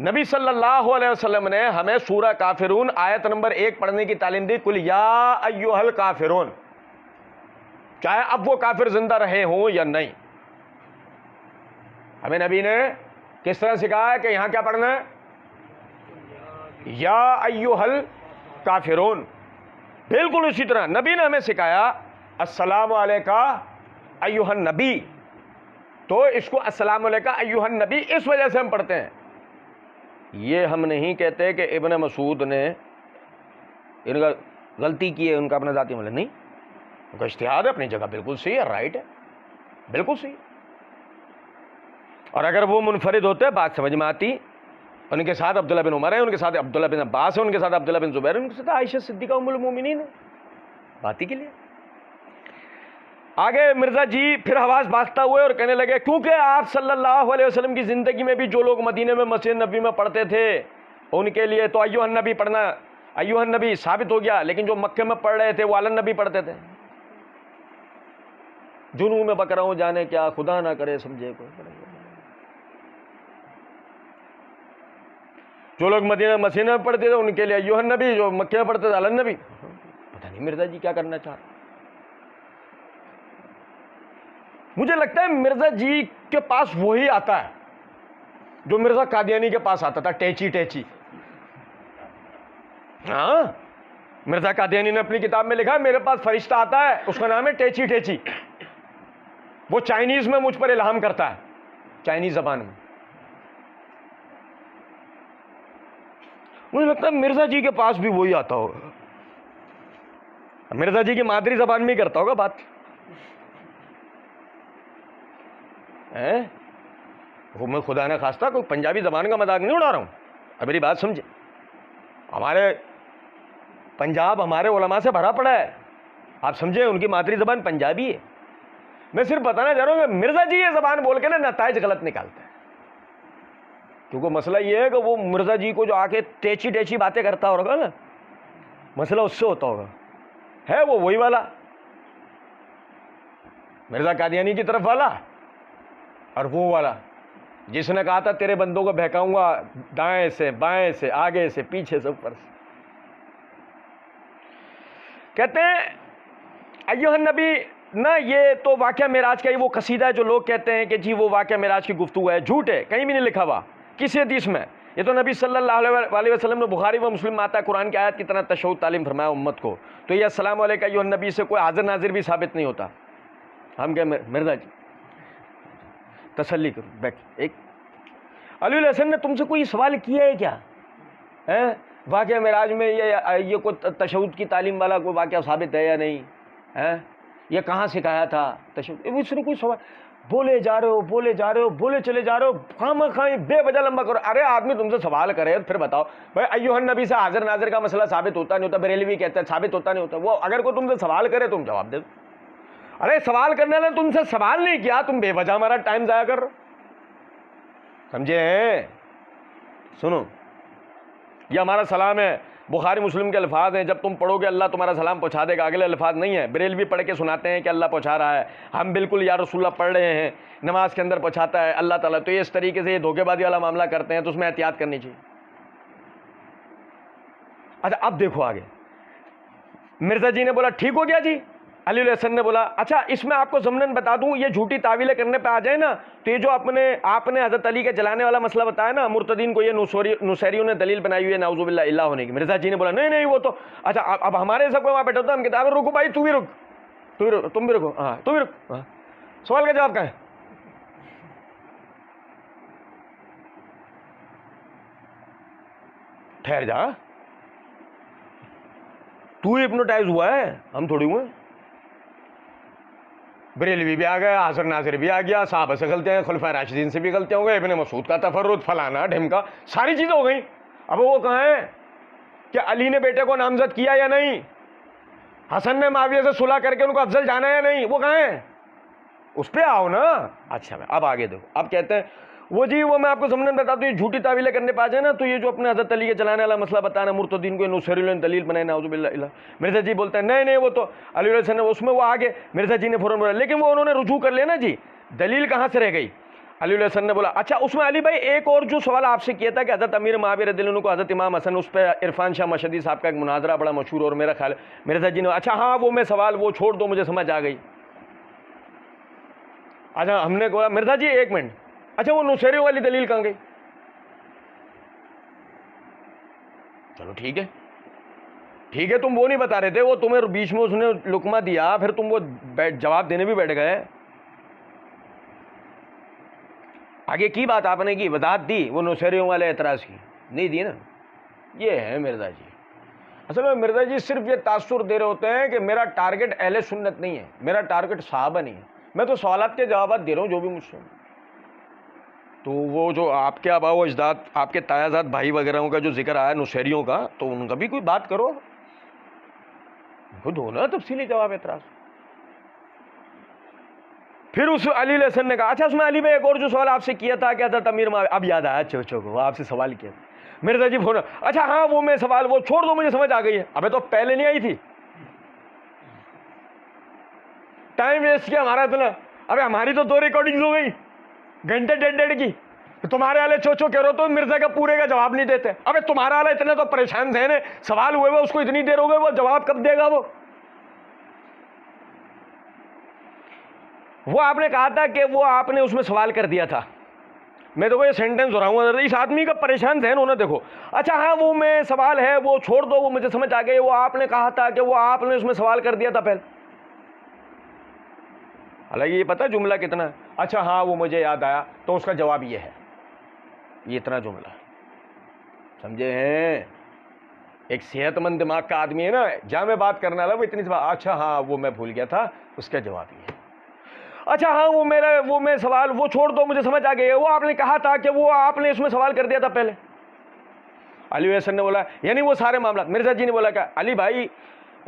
नबी सल्लल्लाहु अलैहि वसल्लम ने हमें सूरह काफिरून आयत नंबर 1 पढ़ने की तालीम दी, कुल या अय्युहल काफिरून, चाहे अब वो काफिर जिंदा रहे हों या नहीं। हमें नबी ने किस तरह सिखाया कि यहां क्या पढ़ना है, या अय्युहल काफिरून। बिल्कुल उसी तरह नबी ने हमें सिखाया अस्सलामु अलैका अय्युहन नबी, तो इसको अस्सलामु अलैका अय्युहन नबी इस वजह से हम पढ़ते हैं। ये हम नहीं कहते कि इब्न मसूद ने इनका गलती की है, उनका अपना जाती मतलब नहीं, उनका इज्तिहाद है, अपनी जगह बिल्कुल सही है, राइट है, बिल्कुल सही। और अगर वो मुनफरिद होते बात समझ में आती, उनके साथ अब्दुल्लाह बिन उमर है, उनके साथ अब्दुल्लाह बिन अब्बास है, उनके साथ अब्दुल्लाह बिन जुबैर है, उनके साथ आयशा सिद्दीका उम्मुल मोमिनीन है, बात ही के लिए। आगे मिर्जा जी फिर आवाज बाजता हुए और कहने लगे, क्योंकि आप सल्लल्लाहु अलैहि वसल्लम की जिंदगी में भी जो लोग मदीने में मस्जिद नबी में पढ़ते थे उनके लिए तो अय्युहन नबी पढ़ना, अय्युहन नबी साबित हो गया, लेकिन जो मक्के में पढ़ रहे थे वो अलन नबी पढ़ते थे। जुनू में बक रहा हूं, जाने क्या खुदा ना करे समझे कोई। जो लोग मदीना मस्जिद में पढ़ते थे उनके लिए अय्युहन नबी, जो मक्के में पढ़ते थे अलन नबी। पता नहीं मिर्जा जी क्या करना चाह रहे। मुझे लगता है मिर्जा जी के पास वही आता है जो मिर्जा कादियानी के पास आता था, टेची टेची। हाँ, मिर्जा कादियानी ने अपनी किताब में लिखा, मेरे पास फरिश्ता आता है, उसका नाम है टेची टेची, वो चाइनीज में मुझ पर इल्हाम करता है, चाइनीज जबान में। मुझे लगता है मिर्जा जी के पास भी वही आता होगा, मिर्जा जी की मादरी जबान में ही करता होगा बात है। वो मैं खुदा ने खास्ता कोई पंजाबी जबान का मजाक नहीं उड़ा रहा हूं, अब मेरी बात समझे। हमारे पंजाब हमारे उलमा से भरा पड़ा है, आप समझे, उनकी मादरी जबान पंजाबी है। मैं सिर्फ बताना चाह रहा हूं कि मिर्जा जी ये जबान बोल के ना नताइज गलत निकालते हैं, क्योंकि मसला ये है कि वो मिर्जा जी को जो आके टेची टेची बातें करता होगा ना, मसला उससे होता होगा, है वो वही वाला मिर्जा कादियानी की तरफ वाला, और वो वाला जिसने कहा था तेरे बंदों को बहकाऊंगा दाएं से बाएं से आगे से पीछे से ऊपर से। कहते हैं अय्युहन नबी ना, ये तो वाक़या मिराज का ही वो कसीदा है जो लोग कहते हैं कि जी वो वाक़या मिराज की गुफ्तगू है, झूठ है, कहीं भी नहीं लिखा हुआ किसी हदीस में। ये तो नबी सल्लल्लाहु अलैहि वसल्लम ने बुखारी व मुस्लिम में आता है, कुरान की आयत की तरह तशहुद तालीम फरमाया उम्मत को। तो ये अस्सलामु अलैका अय्युहन नबी से कोई हाजिर नाजिर भी साबित नहीं होता। हम क्या मिर्जा जी तसल्ली करो, बैठ। एक अली हसन ने तुमसे कोई सवाल किया है क्या, है वाक़या मिराज में ये कोई तशहुद की तालीम वाला कोई वाक़या साबित है या नहीं है, ये कहाँ सिखाया था तशहुद, इसने कोई सवाल, बोले जा रहे हो बोले जा रहे हो बोले चले जा रहे हो, खामखाई बेवजह लंबा करो। अरे आदमी तुमसे सवाल करे फिर बताओ भाई अय्युहन नबी से हाजिर नाजिर का मसला साबित होता नहीं होता, बरेलवी कहता है साबित होता नहीं होता। वो अगर कोई तुमसे सवाल करे तुम जवाब दे दो। अरे सवाल करने ने तुमसे सवाल नहीं किया, तुम बेवजह हमारा टाइम जाया कर रहे हो, समझे। सुनो, ये हमारा सलाम है, बुखारी मुस्लिम के अल्फाज हैं, जब तुम पढ़ोगे अल्लाह तुम्हारा सलाम पहुंचा देगा, अगले अल्फाज नहीं है। बरेलवी पढ़ के सुनाते हैं कि अल्लाह पहुंचा रहा है, हम बिल्कुल या रसूलुल्लाह पढ़ रहे हैं, नमाज के अंदर पहुंचाता है अल्लाह ताला। तो ये इस तरीके से ये धोखेबाजी वाला मामला करते हैं, तो उसमें एहतियात करनी चाहिए। अच्छा अब देखो आगे, मिर्जा जी ने बोला ठीक हो गया जी, अली हसन ने बोला अच्छा इसमें आपको ज़मनन बता दूं, ये झूठी तावीलें करने पे आ जाए ना, तो ये जो आपने हज़रत अली के जलाने वाला मसला बताया ना, मुर्तदीन को ये नुसैरियों ने दलील बनाई हुई है नाउज़ुबिल्लाह इल्लाह होने की। मिर्जा जी ने बोला नहीं नहीं वो तो अच्छा, अब हमारे सबको वहाँ बैठा था, हम किताब रुको भाई, तू भी रुक, तुम भी रुको, हाँ तुम भी रुक, हाँ सवाल का जवाब क्या है, ठहर जा, तू हिप्नोटाइज हुआ है, हम थोड़ी हुए। बरेलवी भी आ गया, हसन नासिर भी आ गया, साहब से गलतियाँ हैं, खुलफा राशिदीन से भी गलतियाँ हो गई, इब्ने मसूद का तफर्रुद, फलाना ढिमका, सारी चीज़ें हो गई। अब वो कहाँ है कि अली ने बेटे को नामजद किया या नहीं, हसन ने माविया से सुलह करके उनको अफजल जाना या नहीं, वो कहाँ है, उस पर आओ ना। अच्छा मैं अब आगे दो, अब कहते हैं वो जी वो मैं आपको समझने बताता हूँ, ये झूठी तावीलें करने पा जाए ना, तो ये जो अपने हज़रत अली के चलाने वाला मसला बताना, मुर्तदीन को नुसैरी दलील बनाए नाउज़ुबिल्लाह। मिर्ज़ा जी बोलते हैं नहीं नहीं वो तो अली ने उसमें वो आगे, मिर्ज़ा जी ने फ़ौरन बोला लेकिन वो उन्होंने रुजू कर लिया ना जी, दलील कहाँ से रह गई। अली ने बोला अच्छा उसमें अली भाई एक और जो सवाल आपसे किया था कि हज़रत अमीर माविया रज़ियल्लाहु अन्हु को हज़रत इमाम हसन, उस पर इरफान शाह मशहदी साहब का एक मुनाजरा बड़ा मशहूर और मेरा ख्याल मिर्ज़ा जी ने, अच्छा हाँ वो मैं सवाल वो छोड़ दो, मुझे समझ आ गई। अच्छा हमने कहा मिर्ज़ा जी एक मिनट, अच्छा वो नुसैरी वाली दलील कहाँ गई। चलो ठीक है तुम वो नहीं बता रहे थे, वो तुम्हें बीच में उसने लुकमा दिया, फिर तुम वो जवाब देने भी बैठ गए। आगे की बात आपने की, वजाहत दी, वो नुसैरियों वाले एतराज़ की नहीं दी ना। ये है मिर्ज़ा जी, असल में मिर्ज़ा जी सिर्फ ये तासुर दे रहे होते हैं कि मेरा टारगेट अहले सुन्नत नहीं है, मेरा टारगेट सहाबा नहीं है, मैं तो सवालात के जवाब दे रहा हूँ जो भी मुझसे। तो वो जो आपके आबा व अजदाद, आपके तायाजाद भाई वगैरह का जो जिक्र आया नुसैरियों का, तो उनका भी कोई बात करो, खुद हो ना तफसीली जवाब एतराज़। फिर उस अली हसन ने कहा अच्छा उसमें अली भाई एक और जो सवाल आपसे किया था क्या था तमीर माविया, अब याद आया चो को आपसे सवाल किया मिर्ज़ा जी फोन, अच्छा हाँ वो मैं सवाल वो छोड़ दो, मुझे समझ आ गई है। अबे तो पहले नहीं आई थी, टाइम वेस्ट किया हमारा इतना। अबे हमारी तो 2 रिकॉर्डिंग्स हो गई घंटे डेढ़ की, तुम्हारे वाले चो कह रहे हो तो मिर्ज़ा का पूरे का जवाब नहीं देते। अबे तुम्हारा वाला इतने तो परेशान थे ने, सवाल हुए हुए उसको इतनी देर हो गई, वो जवाब कब देगा। वो आपने कहा था कि वो आपने उसमें सवाल कर दिया था, मैं देखो ये सेंटेंस दोहराऊंगा, इस आदमी का परेशान ज़हन होना देखो। अच्छा हाँ वो मैं सवाल है वो छोड़ दो, वो मुझे समझ आ गई, वो आपने कहा था कि वो आपने उसमें सवाल कर दिया था पहले, हालांकि ये पता जुमला कितना है। अच्छा हाँ वो मुझे याद आया, तो उसका जवाब ये है, ये इतना जुमला, समझे हैं। एक सेहतमंद दिमाग का आदमी है ना, जहाँ मैं बात करने वाला वो इतनी सी बात, अच्छा हाँ वो मैं भूल गया था, उसका जवाब ये है। अच्छा हाँ वो मैं सवाल वो छोड़ दो, मुझे समझ आ गई, वो आपने कहा था कि वो आपने इसमें सवाल कर दिया था पहले। अली हसन ने बोला यानी वो सारे मामला। मिर्ज़ा जी ने बोला क्या अली भाई,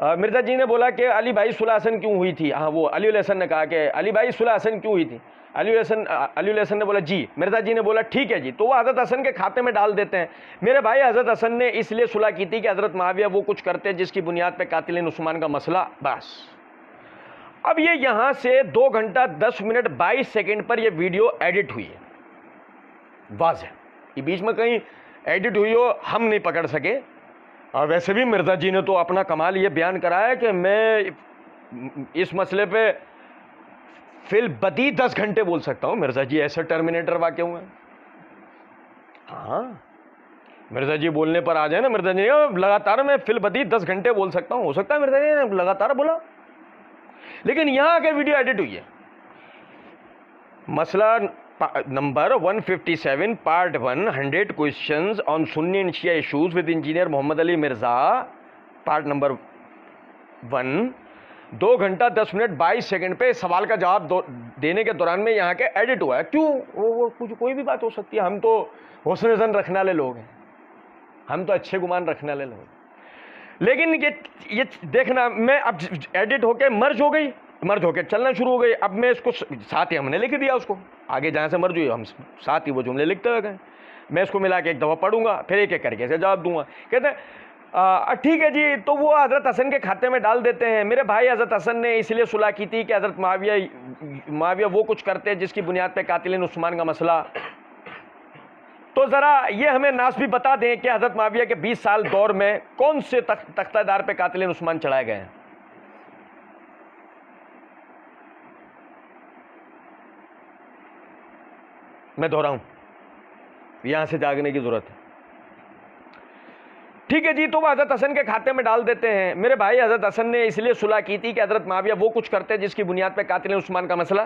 मिर्ज़ा जी ने बोला कि अली भाई सुलह हसन क्यों हुई थी। हाँ वो अली हसन ने कहा कि अली भाई सुलह हसन क्यों हुई थी। अली हसन ने बोला जी। मिर्ज़ा जी ने बोला ठीक है जी, तो वो हज़रत हसन के खाते में डाल देते हैं, मेरे भाई हज़रत हसन ने इसलिए सुलह की थी कि हज़रत माविया वो कुछ करते जिसकी बुनियाद पर कातिल उस्मान का मसला, बस। अब ये यहाँ से 2 घंटा 10 मिनट 22 सेकंड पर ये वीडियो एडिट हुई है, वाज़ है, ये बीच में कहीं एडिट हुई हो हम नहीं पकड़ सके। और वैसे भी मिर्ज़ा जी ने तो अपना कमाल ये बयान कराया कि मैं इस मसले पे फिल बदी 10 घंटे बोल सकता हूँ। मिर्ज़ा जी ऐसे टर्मिनेटर वाक़े हुए हैं। हाँ मिर्ज़ा जी बोलने पर आ जाए ना, मिर्ज़ा जी लगातार मैं फिल बदी 10 घंटे बोल सकता हूँ, हो सकता है मिर्ज़ा जी ने लगातार बोला, लेकिन यहाँ आके वीडियो एडिट हुई है। मसला number 157 part 1 100 questions on Sunni and Shia issues with engineer Mohammad Ali Mirza, part number 1, 2 घंटा 10 मिनट 22 सेकंड पे सवाल का जवाब देने के दौरान में यहाँ के एडिट हुआ है। क्यों, वो कुछ कोई भी बात हो सकती है, हम तो हुस्न ज़न रखने वाले लोग हैं, हम तो अच्छे गुमान रखने वाले लोग हैं। लेकिन ये देखना, मैं अब एडिट होके मर्ज होके चलना शुरू हो गई। अब मैं इसको साथ ही हमने लिख दिया, उसको आगे जहाँ से मर्ज हुई हम साथ ही वो जुमले लिखते हुए गए। मैं इसको मिला के एक दफ़ा पढ़ूंगा, फिर एक एक करके ऐसे जवाब दूंगा। कहते हैं ठीक है जी, तो वो हज़रत हसन के खाते में डाल देते हैं, मेरे भाई हज़रत हसन ने इसलिए सुलह की थी कि हज़रत माविया वो कुछ करते जिसकी बुनियाद पर कातिल उस्मान का मसला। तो ज़रा ये हमें नास भी बता दें कि हज़रत माविया के 20 साल दौर में कौन से तख्तादार पे कातिल उस्मान चढ़ाए गए हैं। मैं दोहराऊं, यहां से जागने की जरूरत है। ठीक है जी, तो वो हज़रत हसन के खाते में डाल देते हैं, मेरे भाई हज़रत हसन ने इसलिए सुलह की थी कि हज़रत माविया वो कुछ करते जिसकी बुनियाद पे कातिल उस्मान का मसला।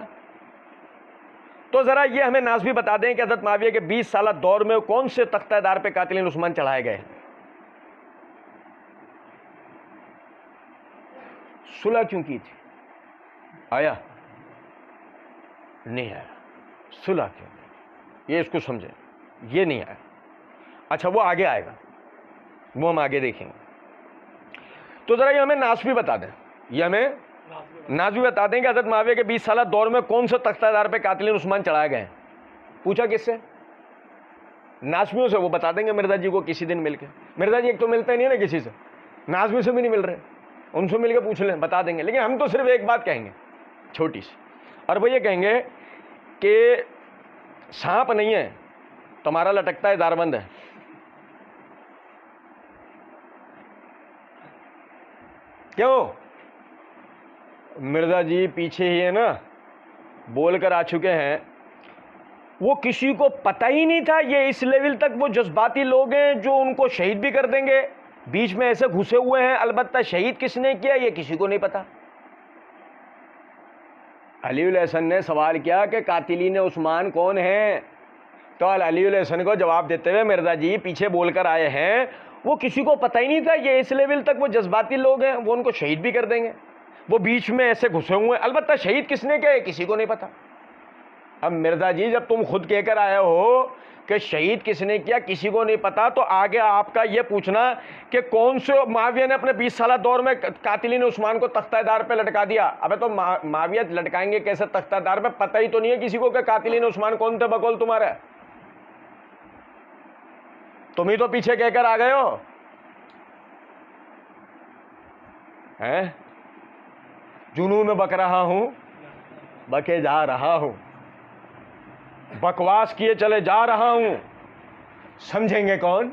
तो ज़रा ये हमें नास भी बता दें कि हज़रत माविया के 20 साल दौर में कौन से तख्तादार पे कातिल उस्मान चढ़ाए गए। सुलह क्यों की थी, आया नहीं आया। सुलह क्यों नहीं, ये इसको समझे, ये नहीं आया। अच्छा वो आगे आएगा, वो हम आगे देखेंगे। तो जरा ये हमें नाश भी बता दें, ये हमें नाश भी बता दें कि हज़रत मुआविया के 20 साल दौर में कौन से तख्तादार पे कातिल उस्मान चढ़ाए गए हैं। पूछा किससे? नाज़मियों से। वो बता देंगे मिर्जा जी को किसी दिन मिलके। मिर्जा जी एक तो मिलते नहीं है ना किसी से, नाज़मी से भी नहीं मिल रहे, उनसे मिलकर पूछ लें, बता देंगे। लेकिन हम तो सिर्फ एक बात कहेंगे छोटी सी, और वो ये कहेंगे कि सांप नहीं है तुम्हारा लटकता है, दारबंद है। क्यों? मिर्जा जी पीछे ही है ना, बोल कर आ चुके हैं। वो किसी को पता ही नहीं था, ये इस लेवल तक वो जज्बाती लोग हैं जो उनको शहीद भी कर देंगे, बीच में ऐसे घुसे हुए हैं। अलबत्ता शहीद किसने किया ये किसी को नहीं पता। अलीउल हसन ने सवाल किया कि कातिलीन उस्मान कौन है, तो अलीउल हसन को जवाब देते हुए मिर्जा जी पीछे बोलकर आए हैं, वो किसी को पता ही नहीं था, ये इस लेवल तक वो जज्बाती लोग हैं, वो उनको शहीद भी कर देंगे। वो बीच में ऐसे घुसे हुए हैं। अलबत्ता शहीद किसने किया किसी को नहीं पता। अब मिर्जा जी जब तुम खुद कहकर आए हो कि शहीद किसने किया किसी को नहीं पता, तो आगे आपका ये पूछना कि कौन से मुआविया ने अपने 20 साल दौर में कातिलीन उस्मान को तख्तादार पे लटका दिया। अबे तो मुआविया लटकाएंगे कैसे तख्तादार पे? पता ही तो नहीं है किसी को कि कातिलीन उस्मान कौन थे बकौल तुम्हारे। तुम ही तो पीछे कहकर आ गए हो हैं, जुनून में बक रहा हूं, बके जा रहा हूं, बकवास किए चले जा रहा हूं। समझेंगे कौन?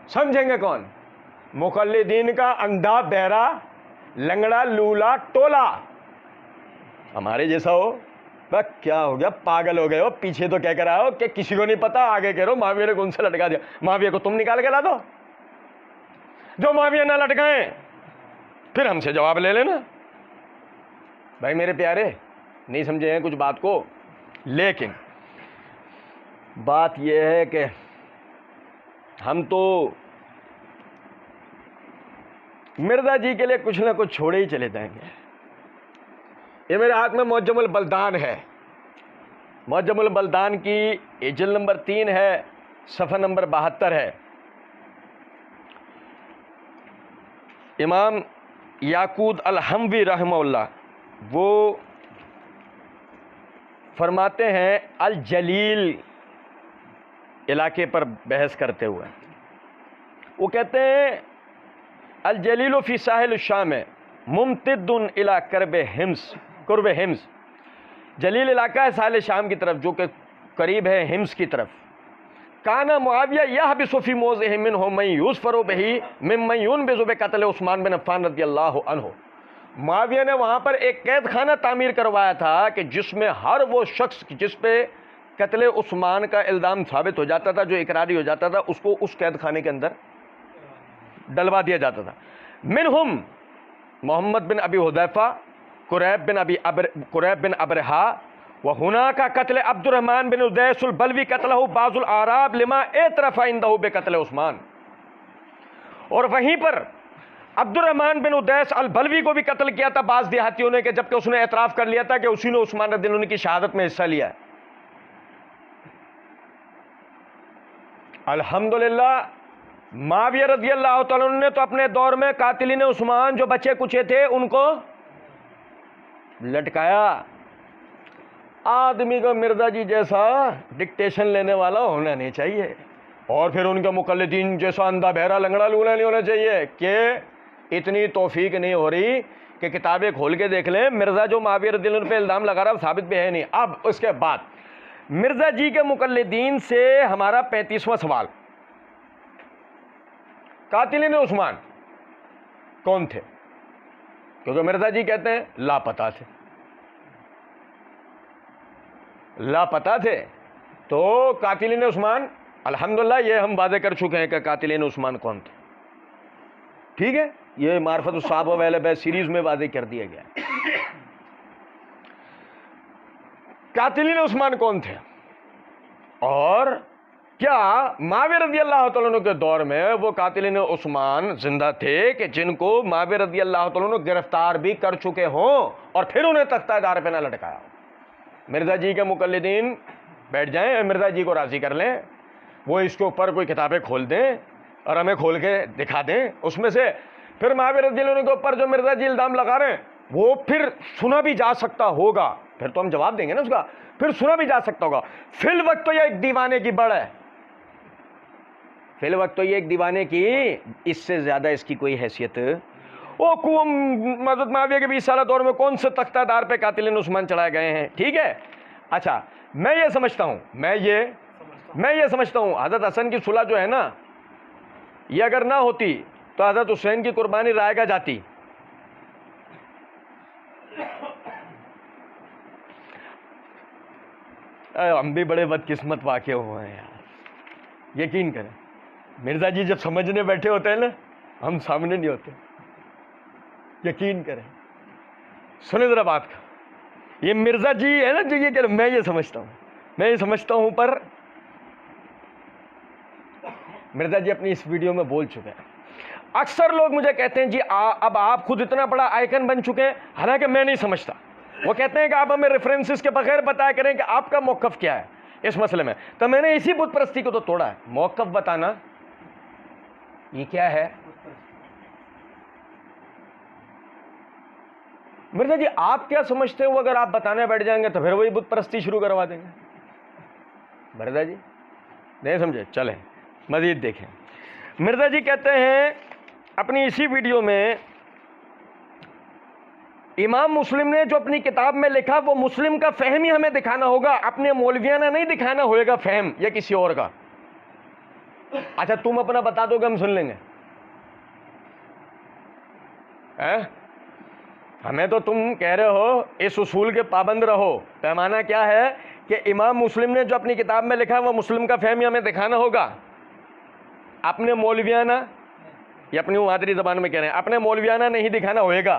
समझेंगे कौन? मुकल्लिदीन का अंधा बहरा लंगड़ा लूला टोला हमारे जैसा हो। बस क्या हो गया, पागल हो गए हो? पीछे तो कह कर आओ कि किसी को नहीं पता, आगे कह रहे हो मुआविया ने कौन से लटका दिया। मुआविया को तुम निकाल के ला दो, जो मुआविया ना लटकाए फिर हमसे जवाब ले लेना। भाई मेरे प्यारे, नहीं समझे हैं कुछ बात को। लेकिन बात यह है कि हम तो मिर्जा जी के लिए कुछ ना कुछ छोड़े ही चले जाएंगे। ये मेरे हाथ में मुअज्जमुल बल्दान है। मुअज्जमुल बल्दान की एजल नंबर 3 है, सफ़ा नंबर 72 है। इमाम याकूत अल-हमवी रहमहुल्लाह वो फरमाते हैं अल जलील इलाके पर बहस करते हुए, वो कहते हैं अल जलील फ़ी साहिल शाम मुमतिद्दुन इला कुर्ब हिम्स। जलील इलाका है साहिल शाम की तरफ, जो कि करीब है हिम्स की तरफ। काना मुआविया यह बिसुफ़ी मोज़े मिन हो मई यूसफ़रो बही मिम्मन युनबिज़ु बिक़त्ल उस्मान बिन अफ़्फ़ान रज़ियल्लाहु अन्हु। मुआविया ने वहाँ पर एक कैद खाना तामीर करवाया था कि जिसमें हर वो शख्स जिस पे कत्ल उस्मान का इल्ज़ाम साबित हो जाता था, जो इकरारी हो जाता था, उसको उस कैद खाने के अंदर डलवा दिया जाता था। मिनहुम मोहम्मद बिन अबी हुदैफा, कुरैब बिन अबरहा व हुना का कत्ल अब्दुर्रहमान बिन उदैसुल बलवी कत्लहु बाजुल आराब लिमा एतरफ़ा इंदहु बिक़त्ल उस्मान। और वहीं पर अब्दुर्रहमान बिन उदैस अल बलवी को भी कत्ल किया था बाज़ देहातियों ने, कि जबकि उसने एतराफ़ कर लिया था कि उसी ने उस्मान रज़ियल्लाहु अन्हु की शहादत में हिस्सा लिया है। अल्हम्दुलिल्लाह मुआविया रज़ियल्लाहु तआला अन्हु ने तो अपने दौर में कातिलीन उस्मान जो बचे कुचे थे उनको लटकाया। आदमी को मिर्जा जी जैसा डिक्टेशन लेने वाला होना नहीं चाहिए, और फिर उनके मुकल्लिदीन जैसा अंधा बहरा लंगड़ा लूला नहीं होना चाहिए कि इतनी तौफीक नहीं हो रही कि किताबें खोल के देख लें। मिर्जा जो मुआविया रज़ियल्लाहु अन्हु पे इल्ज़ाम लगा रहा है साबित भी है नहीं। अब उसके बाद मिर्जा जी के मुकल्लिदीन से हमारा 35वां सवाल, कातिलीन उस्मान कौन थे? क्योंकि मिर्जा जी कहते हैं लापता थे, लापता थे। तो कातिलीन उस्मान अल्हम्दुलिल्लाह ये हम वादे कर चुके हैं कि कातिलीन उस्मान कौन थे। ठीक है, ये मार्फत साहब अवेलेबल सीरीज में वादे कर दिया गया। कातिलीन उस्मान कौन थे, और क्या मुआविया रज़ियल्लाहु तआला अन्हु के दौर में वो कातिलीन उस्मान जिंदा थे कि जिनको मुआविया रज़ियल्लाहु तआला अन्हु गिरफ्तार भी कर चुके हों और फिर उन्हें तख्तादार पे ना लटकाया हो? मिर्ज़ा जी के मुकल्लिदीन बैठ जाएं, मिर्ज़ा जी को राज़ी कर लें, वो इसके ऊपर कोई किताबें खोल दें और हमें खोल के दिखा दें, उसमें से फिर महावीर रज़ियल्लाहु के ऊपर जो मिर्ज़ा जी इल्ज़ाम लगा रहे हैं वो फिर सुना भी जा सकता होगा, फिर तो हम जवाब देंगे ना उसका, फिर सुना भी जा सकता होगा। फिल वक्त तो ये एक दीवाने की बड़ है, फिल वक्त तो ये एक दीवाने की, इससे ज़्यादा इसकी कोई हैसियत। वो कुम हज़रत मुआविया के 20 साल दौर में कौन से तख्तादार पे कातिल उस्मान चढ़ाए गए हैं, ठीक है। अच्छा, मैं ये समझता हूँ, मैं ये समझता हूँ हज़रत हसन की सुलह जो है ना, ये अगर ना होती तो हज़रत हुसैन की कुर्बानी रायगा जाती। हम भी बड़े बदकिस्मत वाक़े हुए हैं यार, यकीन करें। मिर्ज़ा जी जब समझने बैठे होते हैं ना, हम सामने नहीं होते, यकीन करें। सुने ज़रा बात का, ये मिर्ज़ा जी है ना जो ये कह रहे, मैं ये समझता हूँ पर मिर्ज़ा जी अपनी इस वीडियो में बोल चुके हैं। अक्सर लोग मुझे कहते हैं जी अब आप खुद इतना बड़ा आइकन बन चुके हैं, हालांकि मैं नहीं समझता। वो कहते हैं कि आप हमें रेफरेंसेस के बगैर बताया करें कि आपका मौक़िफ़ क्या है इस मसले में। तो मैंने इसी बुत परस्ती को तो तोड़ा है। मौक़िफ़ बताना ये क्या है? मिर्ज़ा जी आप क्या समझते हो, अगर आप बताने बैठ जाएंगे तो फिर वही बुत परस्ती शुरू करवा देंगे। मिर्ज़ा जी नहीं समझे, चलें मज़ीद देखें। मिर्ज़ा जी कहते हैं अपनी इसी वीडियो में, इमाम मुस्लिम ने जो अपनी किताब में लिखा वो मुस्लिम का फ़हम ही हमें दिखाना होगा, अपने मौलवियाना नहीं दिखाना होगा फ़हम या किसी और का। अच्छा तुम अपना बता दोगे, हम सुन लेंगे। हमें तो तुम कह रहे हो इस उसूल के पाबंद रहो। पैमाना क्या है कि इमाम मुस्लिम ने जो अपनी किताब में लिखा वो मुस्लिम का फ़हम ही हमें दिखाना होगा, अपने मौलवियाना या अपनी मादरी ज़बान में कह रहे हैं, अपने मौलवियाना नहीं दिखाना होएगा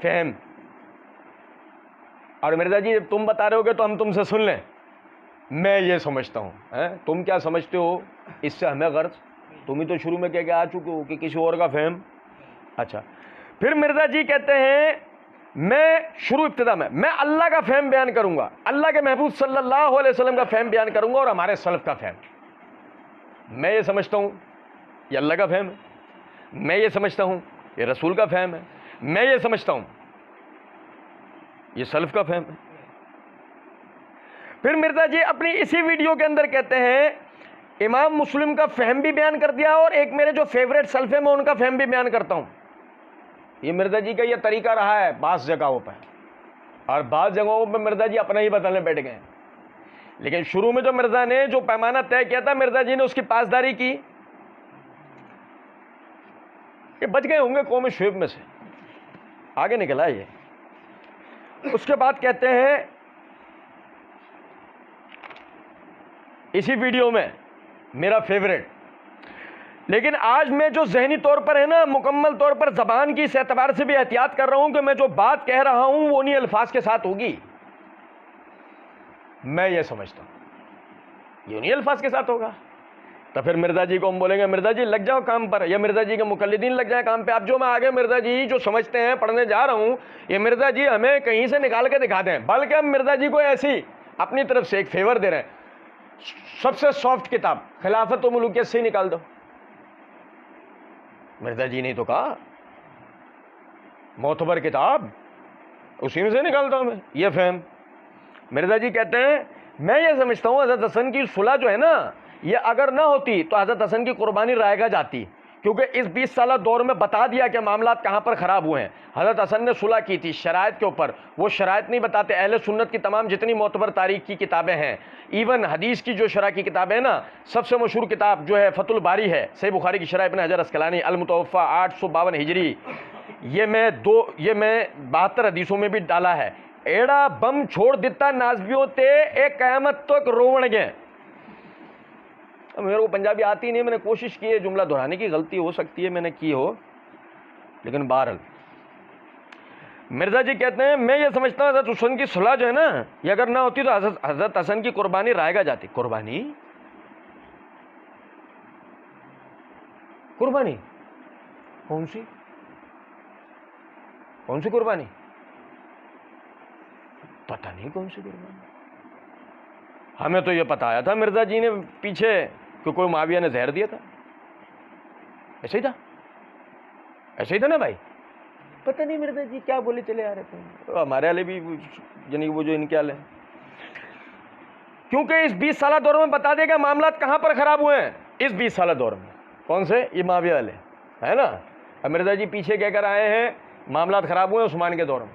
फ़हम। और मिर्ज़ा जी तुम बता रहे होगे तो हम तुमसे सुन लें। मैं ये समझता हूँ, तुम क्या समझते हो इससे हमें गर्ज? तुम ही तो शुरू में कह के आ चुके हो कि किसी और का फ़हम। अच्छा, फिर मिर्ज़ा जी कहते हैं मैं शुरू इब्तिदा में मैं अल्लाह का फ़हम बयान करूँगा, अल्लाह के महबूब सल्लल्लाहु अलैहि वसल्लम का फ़हम बयान करूँगा और हमारे सलफ़ का फ़हम। मैं ये समझता हूँ ये अल्लाह का फ़हम है, मैं ये समझता हूँ ये रसूल का फ़हम है, मैं ये समझता हूँ ये सलफ़ का फ़हम है। फिर मिर्ज़ा जी अपनी इसी वीडियो के अंदर कहते हैं इमाम मुस्लिम का फ़हम भी बयान कर दिया और एक मेरे जो फेवरेट सलफ़ है मैं उनका फ़हम भी बयान करता हूँ। ये मिर्ज़ा जी का ये तरीका रहा है बाज़ जगहों पर, और बाज़ जगहों पर मिर्ज़ा जी अपना ही बताने बैठ गए। लेकिन शुरू में जो मिर्ज़ा ने जो पैमाना तय किया था, मिर्ज़ा जी ने उसकी पासदारी की। ये बच गए होंगे कौम शुएब में से, आगे निकला ये। उसके बाद कहते हैं इसी वीडियो में मेरा फेवरेट, लेकिन आज मैं जो जहनी तौर पर है ना, मुकम्मल तौर पर ज़बान की इस एतबार से भी एहतियात कर रहा हूं कि मैं जो बात कह रहा हूं वो नहीं अल्फाज के साथ होगी। मैं ये समझता हूं ये नहीं अल्फाज के साथ होगा। तो फिर मिर्ज़ा जी को हम बोलेंगे मिर्ज़ा जी लग जाओ काम पर, या मिर्ज़ा जी के मुकल्लिदीन लग जाए काम पे। अब जो मैं आगे मिर्ज़ा जी जो समझते हैं पढ़ने जा रहा हूं, ये मिर्ज़ा जी हमें कहीं से निकाल के दिखा दें, बल्कि हम मिर्ज़ा जी को ऐसी अपनी तरफ से एक फेवर दे रहे हैं। सबसे सॉफ्ट किताब खिलाफत व मुल्कियत से ही निकाल दो। मिर्ज़ा जी ने तो कहा मोतबर किताब उसी में से निकालता हूं मैं ये फ़हम। मिर्ज़ा जी कहते हैं मैं ये समझता हूं हज़रत हसन की सुलह जो है ना, ये अगर ना होती तो हज़रत हसन की कुर्बानी रायगा जाती, क्योंकि इस 20 साल दौर में बता दिया कि मामलात कहाँ पर ख़राब हुए हैं। हज़रत हसन ने सुलह की थी शराइत के ऊपर, वो शराइत नहीं बताते। अहले सुन्नत की तमाम जितनी मोतबर तारीख़ की किताबें हैं, इवन हदीस की जो शरह की किताबें हैं ना, सबसे मशहूर किताब जो है फतुल बारी है, सही बुखारी की शरह इब्न हजर अस्कलानी अल मुतवफ़ा 852 हिजरी, ये मैं 72 हदीसों में भी डाला है। एड़ा बम छोड़ दिता नाजबियों ते एक क़यामत तक रोवण गए। मेरे को पंजाबी आती नहीं, मैंने कोशिश की है, जुमला दोहराने की गलती हो सकती है मैंने की हो, लेकिन बहरहाल मिर्ज़ा जी कहते हैं मैं ये समझता हूँ हज़रत हुसैन की सुलह जो है ना, ये अगर ना होती तो हज़रत हसन की कुर्बानी रायगा जाती। कुर्बानी कुर्बानी कौन सी कुर्बानी? पता नहीं कौन सी कुर्बानी। हमें तो ये पता आया था मिर्ज़ा जी ने पीछे कि कोई मुआविया ने जहर दिया था, ऐसे ही था, ऐसे ही था ना भाई। पता नहीं मिर्ज़ा जी क्या बोले चले आ रहे थे, तो हमारे वाले भी यानी वो जो इनके वाले, क्योंकि इस 20 साल दौर में बता देगा मामला कहां पर खराब हुए हैं, इस 20 साल दौर में। कौन से? ये मुआविया वाले, है ना। अब मिर्ज़ा जी पीछे कहकर आए हैं मामला खराब हुए उस्मान के दौर में,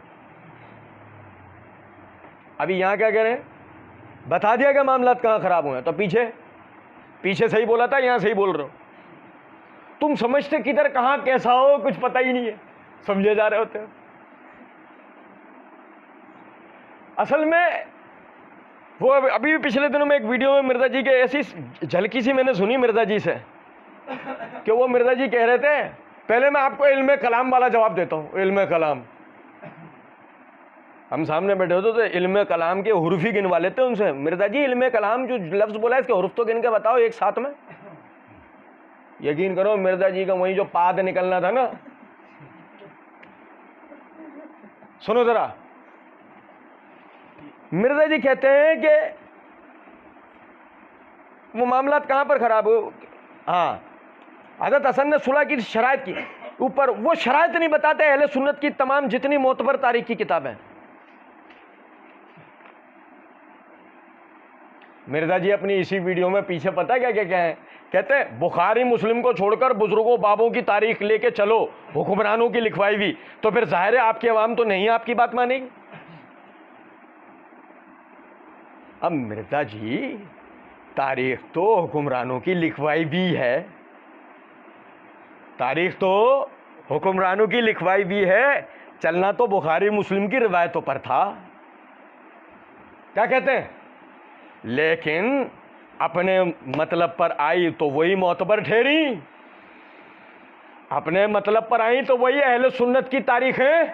अभी यहां क्या कह रहे हैं, बता दिया कि मामला कहां खराब हुए हैं, तो पीछे सही बोला था, यहां सही बोल रहे हो। तुम समझते किधर कहां कैसा हो कुछ पता ही नहीं है, समझे जा रहे होते हो। असल में वो अभी भी पिछले दिनों में एक वीडियो में मिर्ज़ा जी के ऐसी झलकी सी मैंने सुनी मिर्ज़ा जी से कि वो मिर्ज़ा जी कह रहे थे, पहले मैं आपको इल्मे कलाम वाला जवाब देता हूं। इल्मे कलाम, हम सामने बैठे होते तो इल्मे कलाम के हुरूफ ही गिनवा लेते उनसे। मिर्ज़ा जी इल्मे कलाम जो लफ्ज़ बोला है इसके हुरूफ तो गिन के बताओ एक साथ में। यकीन करो मिर्ज़ा जी का वही जो पाद निकलना था ना, सुनो जरा, मिर्ज़ा जी कहते हैं कि वो मामला कहां पर खराब हो, हाँ, हज़रत हसन ने सुलह की शराइत की ऊपर, वो शराइत नहीं बताते अहले सुन्नत की तमाम जितनी मोतबर तारीख की किताबें। मिर्ज़ा जी अपनी इसी वीडियो में पीछे पता क्या क्या है, कहते हैं बुखारी मुस्लिम को छोड़कर बुजुर्गों बाबों की तारीख लेके चलो, हुक्मरानों की लिखवाई हुई, तो फिर जाहिर है आपकी आवाम तो नहीं आपकी बात मानेगी। अब मिर्ज़ा जी तारीख तो हुक्मरानों की लिखवाई भी है, तारीख तो हुक्मरानों की लिखवाई भी है, चलना तो बुखारी मुस्लिम की रिवायतों पर था। क्या कहते हैं, लेकिन अपने मतलब पर आई तो वही मोतबर ठहरी, अपने मतलब पर आई तो वही अहले सुन्नत की तारीखें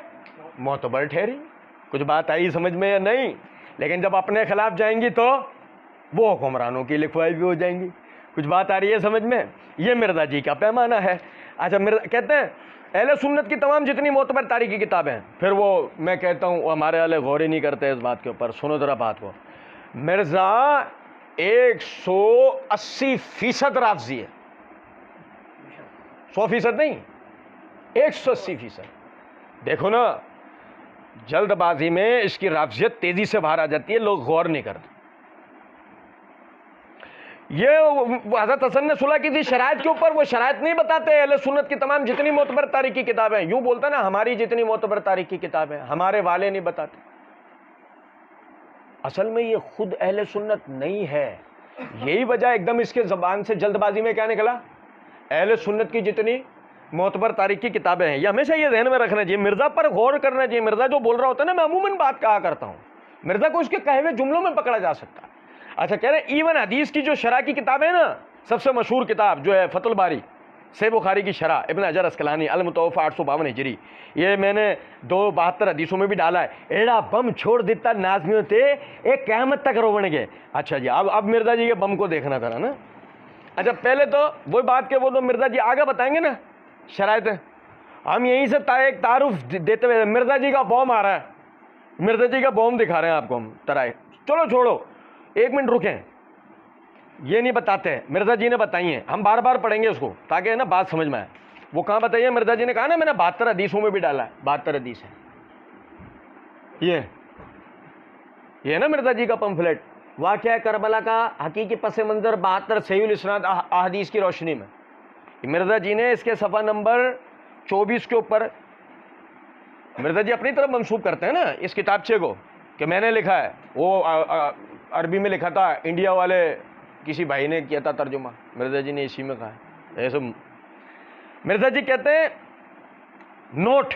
मोतबर ठहरी। कुछ बात आई समझ में या नहीं? लेकिन जब अपने खिलाफ जाएंगी तो वो हुक्मरानों की लिखवाई भी हो जाएंगी। कुछ बात आ रही है समझ में? ये मिर्ज़ा जी का पैमाना है। अच्छा, मिर्ज़ा कहते हैं अहले सुन्नत की तमाम जितनी मोतबर तारीख की किताबें हैं, फिर वो मैं कहता हूँ हमारे वाले गौर ही नहीं करते इस बात के ऊपर। सुनो जरा बात को, मिर्ज़ा 180% राफ़ज़ी है, 100% नहीं, 180%। देखो ना, जल्दबाजी में इसकी राफ़ज़ियत तेजी से बाहर आ जाती है, लोग गौर नहीं करते। ये हज़रत हसन ने सुलह की थी शराइत के ऊपर, वो शराइत नहीं बताते अहले सुन्नत की तमाम जितनी मोतबर तारीख की किताबें। यूं बोलता ना हमारी जितनी मोतबर तारीख की किताबें, हमारे वाले नहीं बताते। असल में ये खुद अहले सुन्नत नहीं है। यही वजह एकदम इसके ज़बान से जल्दबाजी में क्या निकला, अहले सुन्नत की जितनी मोतबर तारीख की किताबें हैं। ये हमेशा ये ध्यान में रखना चाहिए, मिर्ज़ा पर गौर करना चाहिए। मिर्ज़ा जो बोल रहा होता है ना, मैं अमूमन बात कहा करता हूँ, मिर्ज़ा को उसके कहे हुए जुमलों में पकड़ा जा सकता है। अच्छा, कह रहे इवन हदीस की जो शरह की किताब है ना, सबसे मशहूर किताब जो है फतुल बारी, सही बुखारी की शरह, इब्न हजर अस्कलानी, अल मुतवफ़ा 852 हिजरी, ये मैंने 272 हदीसों में भी डाला है। एड़ा बम छोड़ देता नाज़मियों थे एक क़यामत तक रोवण गए। अच्छा जी, अब मिर्ज़ा जी के बम को देखना था ना। अच्छा, पहले तो वही बात के वो तो मिर्ज़ा जी आगे बताएंगे ना शराइतें, हम यहीं से एक तारुफ देते हुए, मिर्ज़ा जी का बॉम्ब आ रहा है, मिर्ज़ा जी का बॉम्ब दिखा रहे हैं आपको हम तराए। चलो छोड़ो, एक मिनट रुकें, ये नहीं बताते हैं, मिर्ज़ा जी ने बताई हैं, हम बार बार पढ़ेंगे उसको ताकि ना बात समझ में आए। वो कहाँ बताइए, मिर्ज़ा जी ने कहा ना, मैंने 72 हदीसों में भी डाला है, 72 हदीस है ये ना मिर्ज़ा जी का पंफलेट, वाक़या करबला का हकीकी पस मंज़र 72 सहीहुल इस्नाद अहादीस की रोशनी में। मिर्ज़ा जी ने इसके सफ़ा नंबर 24 के ऊपर, मिर्ज़ा जी अपनी तरफ मंसूब करते हैं ना इस किताबचे को कि मैंने लिखा है, वो अरबी में लिखा था, इंडिया वाले किसी भाई ने किया था तर्जुमा, मिर्ज़ा जी ने इसी में कहा है। ऐसे मिर्ज़ा जी कहते हैं, नोट,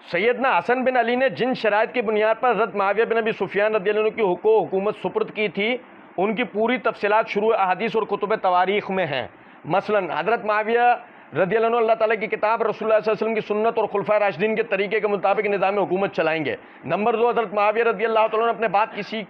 सैयदना हसन बिन अली ने जिन शराइत की बुनियाद पर हज़रत मुआविया बिन अबी सुफियान रज़ियल्लाहु अन्हु की हुकूमत सुपुर्द की थी, उनकी पूरी तफसीलात शुरू अहादीस और कुतुब तवारीख़ में हैं। मसलन हज़रत मुआविया रज़ियल्लाहु अन्हु अल्लाह ताला की किताब, रसूलुल्लाह सल्लल्लाहु अलैहि वसल्लम की सुन्नत और खुलफाए राशिदीन के तरीके के मुताबिक निज़ाम हुकूमत चलाएंगे। नंबर 2, हज़रत मुआविया रज़ियल्लाहु अन्हु अपने बाद किसी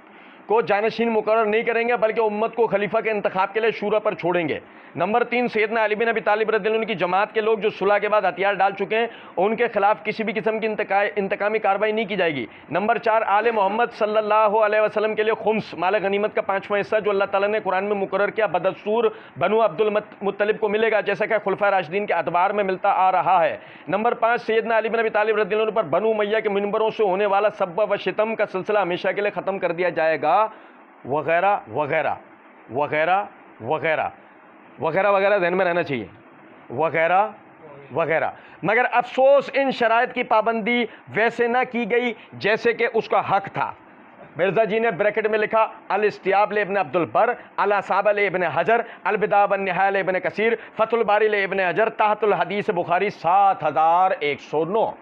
को जानशीन मुकर्रर नहीं करेंगे बल्कि उम्मत को खलीफा के इंतखाब के लिए शूरा पर छोड़ेंगे। नंबर 3, सैयदना अली बिन अबी तालिब रज़ियल्लाहु अन्हु की जमात के लोग जो सुलह के बाद हथियार डाल चुके हैं उनके खिलाफ किसी भी किस्म की इंतकामी कार्रवाई नहीं की जाएगी। नंबर 4, आले मोहम्मद सल्लल्लाहु अलैहि वसल्लम के लिए खुम्स माल गनीमत का 5वां हिस्सा जो अल्लाह ताला ने कुरान में मुकर्रर किया बदस्तूर बनु अब्दुल मुत्तलिब को मिलेगा, जैसा कि खुलफा राशिदीन के अतबार में मिलता आ रहा है। नंबर 5, सैयदना अली बिन अबी तालिब रज़ियल्लाहु अन्हु पर बनु उमय्या के मिंबरों से होने वाला सब्ब व शितम का सिलसिला हमेशा के लिए ख़त्म कर दिया जाएगा, वगैरह वगैरह वगैरह वगैरह वगैरह वगैरह ध्यान में रहना चाहिए, वगैरह वगैरह। मगर अफसोस इन शराइत की पाबंदी वैसे ना की गई जैसे कि उसका हक था। मिर्जा जी ने ब्रैकेट में लिखा अल इस्तियाब ले इब्न अब्दुल बर, अल असाब ले इब्न हजर, अल बिदा वन निहाया ले इब्न कसीर, फतुल बारी ले इब्न हजर, तहतुल हदीस बुखारी 7109।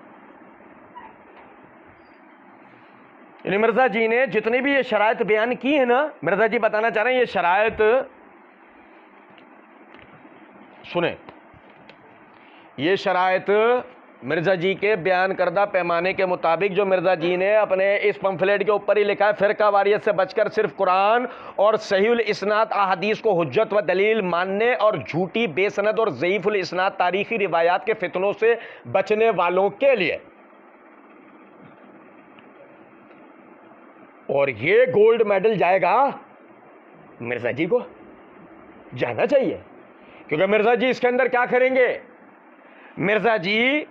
मिर्जा जी ने जितनी भी ये शराइत बयान की है ना, मिर्जा जी बताना चाह रहे हैं ये शराइत सुने, ये शराइत मिर्जा जी के बयान करदा पैमाने के मुताबिक जो मिर्जा जी ने अपने इस पंफलेट के ऊपर ही लिखा है, फिरका वारियत से बचकर सिर्फ कुरान और सहीहुल इस्नाद अहादीस को हुज्जत व दलील मानने और झूठी बेसनद और ज़ईफुल इस्नाद तारीखी रिवायात के फितनों से बचने वालों के लिए। और ये गोल्ड मेडल जाएगा मिर्जा जी को, जाना चाहिए, क्योंकि मिर्जा जी इसके अंदर क्या करेंगे, मिर्जा जी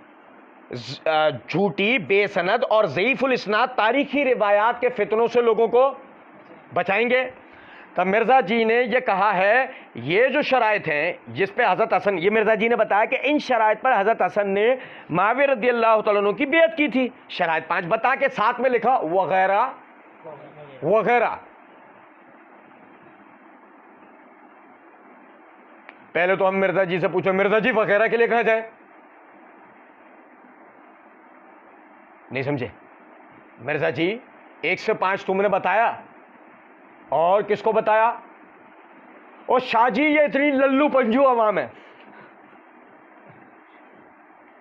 झूठी बेसनद और ज़ईफुल इस्नाद तारीखी रिवायात के फितनों से लोगों को बचाएंगे। तब मिर्जा जी ने ये कहा है, ये जो शराइत हैं जिस पे हज़रत हसन, ये मिर्जा जी ने बताया कि इन शराइत पर हज़रत हसन ने मुआविया रज़ियल्लाहु तआला अन्हु की बेअत की थी। शराइत 5 बता के साथ में लिखा वगैरह वगैरह। पहले तो हम मिर्जा जी से पूछो, मिर्जा जी वगैरह के लिए कहां जाए? नहीं समझे? मिर्जा जी 1 से 5 तुमने बताया, और किसको बताया? और शाहजी ये इतनी लल्लू पंजू अवाम है।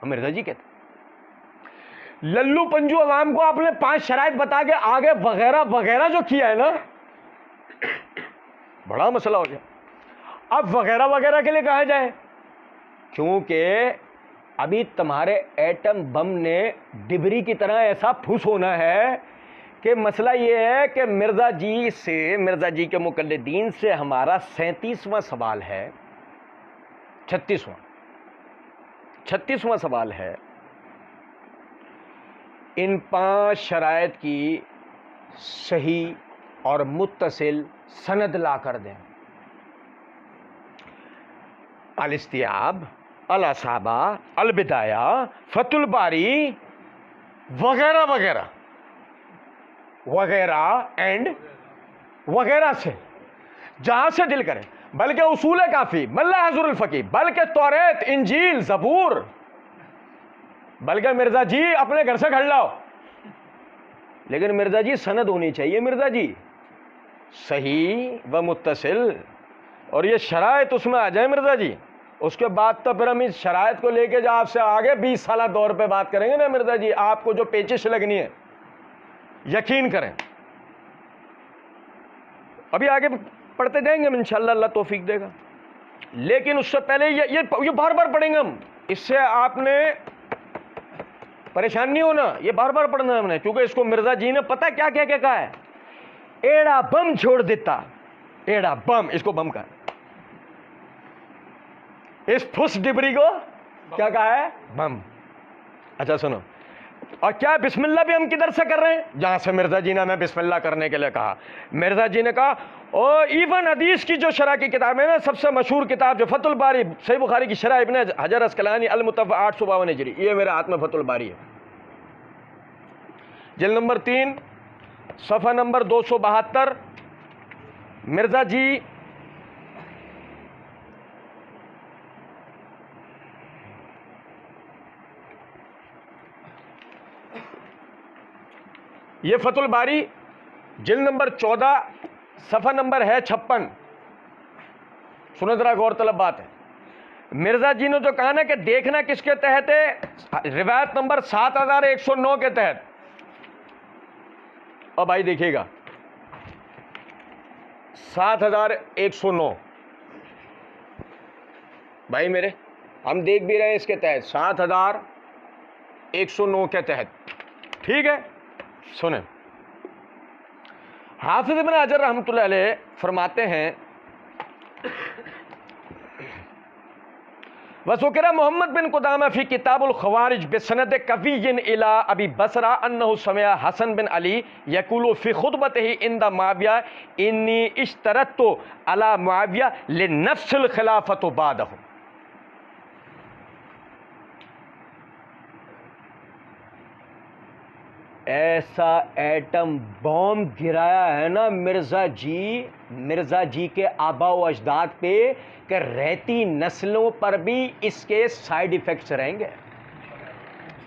मिर्जा जी कहते लल्लू पंजू अवाम को आपने 5 शराइत बता के आगे वगैरह वगैरह जो किया है ना, बड़ा मसला हो गया। अब वगैरह वगैरह के लिए कहा जाए, क्योंकि अभी तुम्हारे एटम बम ने डिबरी की तरह ऐसा फुस होना है कि मसला यह है कि मिर्जा जी से, मिर्जा जी के मुकल्लिदीन से हमारा 37वां सवाल है, 36वां सवाल है। इन 5 शराइत की सही और मुत्तसिल सनद ला कर दें। अल इस्तियाब, अल असाबा, अल बिदाया, फतुल बारी वगैरह वगैरह वगैरह एंड वगैरह से, जहां से दिल करे, बल्कि उसूल काफी, मल्ला हज़ुरुल फकी, बल्कि तौरेत, इंजील, ज़बूर, बल्कि मिर्जा जी अपने घर से खड़ लाओ, लेकिन मिर्जा जी सनद होनी चाहिए, मिर्जा जी सही व मुत्तसिल, और ये शराइत उसमें आ जाए मिर्जा जी। उसके बाद तो फिर हम इस शराइत को लेके जो आपसे आगे 20 साल दौर पे बात करेंगे ना मिर्जा जी, आपको जो पेचिश लगनी है यकीन करें। अभी आगे पढ़ते जाएंगे हम इंशाअल्लाह, अल्लाह तौफीक देगा। लेकिन उससे पहले ये बार बार पढ़ेंगे हम, इससे आपने परेशान नहीं होना, ये बार बार पढ़ना है हमने, क्योंकि इसको मिर्जा जी ने पता क्या क्या क्या कहा है, एड़ा बम छोड़ देता, एड़ा बम, इसको बम कहा, इस फुस डिबरी को क्या कहा है, बम। अच्छा सुनो, और क्या बिस्मिल्लाह भी हम किधर से कर रहे हैं? जहां से मिर्जा जी ने हमें बिस्मिल्लाह करने के लिए कहा। मिर्जा जी ने कहा, और इवन हदीस की जो शरह की किताब है ना, सबसे मशहूर किताब जो फतुल बारी, सही बुखारी की शरह इब्न हजर अस्कलानी अल मुतव्वा 852 हिजरी, ये मेरे हाथ में फतुल बारी है, जिल्द नंबर 3 सफ़ा नंबर 272। मिर्जा जी ये फतुल बारी जिल्द नंबर 14 सफ़ा नंबर है 56। सुनो जरा, गौर तलब बात है। मिर्जा जी ने जो कहा ना कि देखना किसके तहत है, रिवायत नंबर 7109 के तहत। और भाई देखिएगा, 7109 भाई मेरे, हम देख भी रहे हैं इसके तहत 7109 के तहत, ठीक है। सुने, हाफिज इब्न हजर रहमतुल्लाह अलैह फरमाते हैं, वसुकिरा मोहम्मद बिन कुदामा फी किताबुल खवारिज बिसनद कविय्यिन इला अबी बसरा अन्नहु समिअ हसन बिन अली यकुलु फी खुतबतिही इंदा मुआविया इन्नी इश्तरत्तु अला मुआविया लिनफ्सिल खिलाफतु बादहु। ऐसा एटम बॉम्ब गिराया है ना मिर्जा जी के आबा व अजदाद पे कि रहती नस्लों पर भी इसके साइड इफेक्ट्स रहेंगे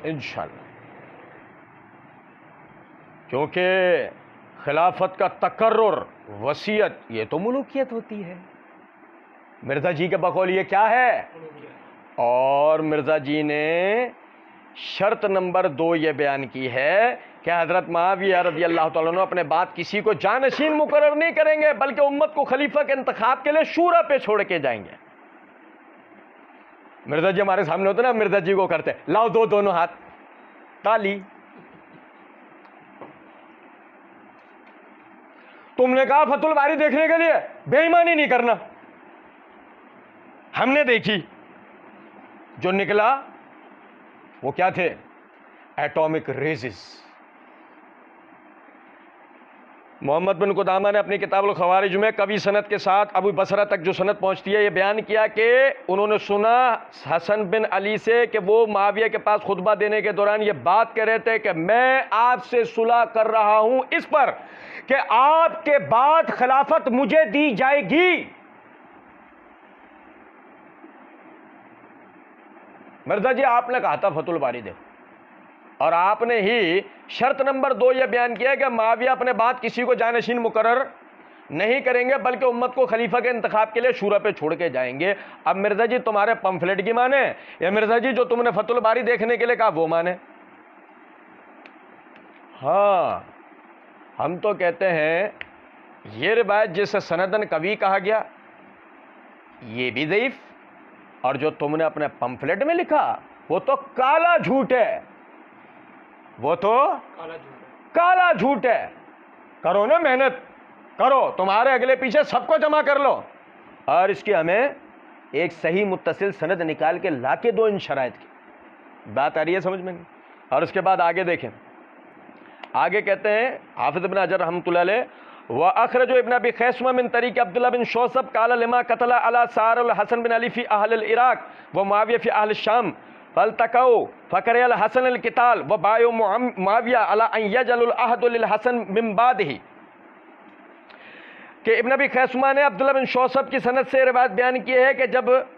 इंशाल्लाह, क्योंकि खिलाफत का तकर्रुर, वसीयत, ये तो मुल्कियत होती है। मिर्जा जी के बकौल ये क्या है? और मिर्जा जी ने शर्त नंबर 2 ये बयान की है कि हजरत मुआविया रज़ी अल्लाह तआला अन्हु अपने बाद किसी को जानशीन मुकर्रर नहीं करेंगे, बल्कि उम्मत को खलीफा के इंतखाब के लिए शूरा पे छोड़ के जाएंगे। मिर्जा जी हमारे सामने होते ना, मिर्जा जी को करते, लाओ दोनों हाथ, ताली। तुमने कहा फतुल बारी देखने के लिए, बेईमानी नहीं करना। हमने देखी, जो निकला वो क्या थे? Atomic races. मोहम्मद बिन कुदामा ने अपनी किताबुल खवारिज में कवि सनद के साथ अबू बसरा तक जो सनद पहुंचती है, ये बयान किया कि उन्होंने सुना हसन बिन अली से कि वो मुआविया के पास खुतबा देने के दौरान ये बात कह रहे थे कि मैं आपसे सुलह कर रहा हूं इस पर कि आपके बाद खिलाफत मुझे दी जाएगी। मिर्जा जी आपने कहा था फतुल बारी देखो, और आपने ही शर्त नंबर 2 यह बयान किया कि मुआविया अपने बाद किसी को जानशीन मुकर्रर नहीं करेंगे, बल्कि उम्मत को खलीफा के इंतखाब के लिए शूरा पे छोड़ के जाएंगे। अब मिर्जा जी तुम्हारे पंफलेट की माने, या मिर्जा जी जो तुमने फतुल बारी देखने के लिए कहा वो माने? हाँ, हम तो कहते हैं ये रिवायत जिसे सनदन कवी कहा गया ये भी ज़ईफ, और जो तुमने अपने पंफलेट में लिखा वो तो काला झूठ है, वो तो काला झूठ है। करो ना मेहनत, करो, तुम्हारे अगले पीछे सबको जमा कर लो, और इसकी हमें एक सही मुत्तसिल सनद निकाल के लाके दो इन शराइत की। बात आ रही है समझ में? नहीं। और उसके बाद आगे देखें, आगे कहते हैं हाफिज इब्न हजर रहमतुल्लाह अलैह, व अखरज इब्न अबी खैसमा मिन तरीक अब्दुल्लाह बिन शौसब काला लिमा कतला अला सारुल हसन बिन अली फी अहल इराक व मुआविया फी अहल शाम फल्तकऊ फकरल हसन अल किताल व बायो मुआविया अला अन यजलुल अहद लिल हसन मिन बादिही। कि इब्न अबी खैसमा ने अब्दुल्लाह बिन शौसब की सनद से रिवायत बयान की है कि जब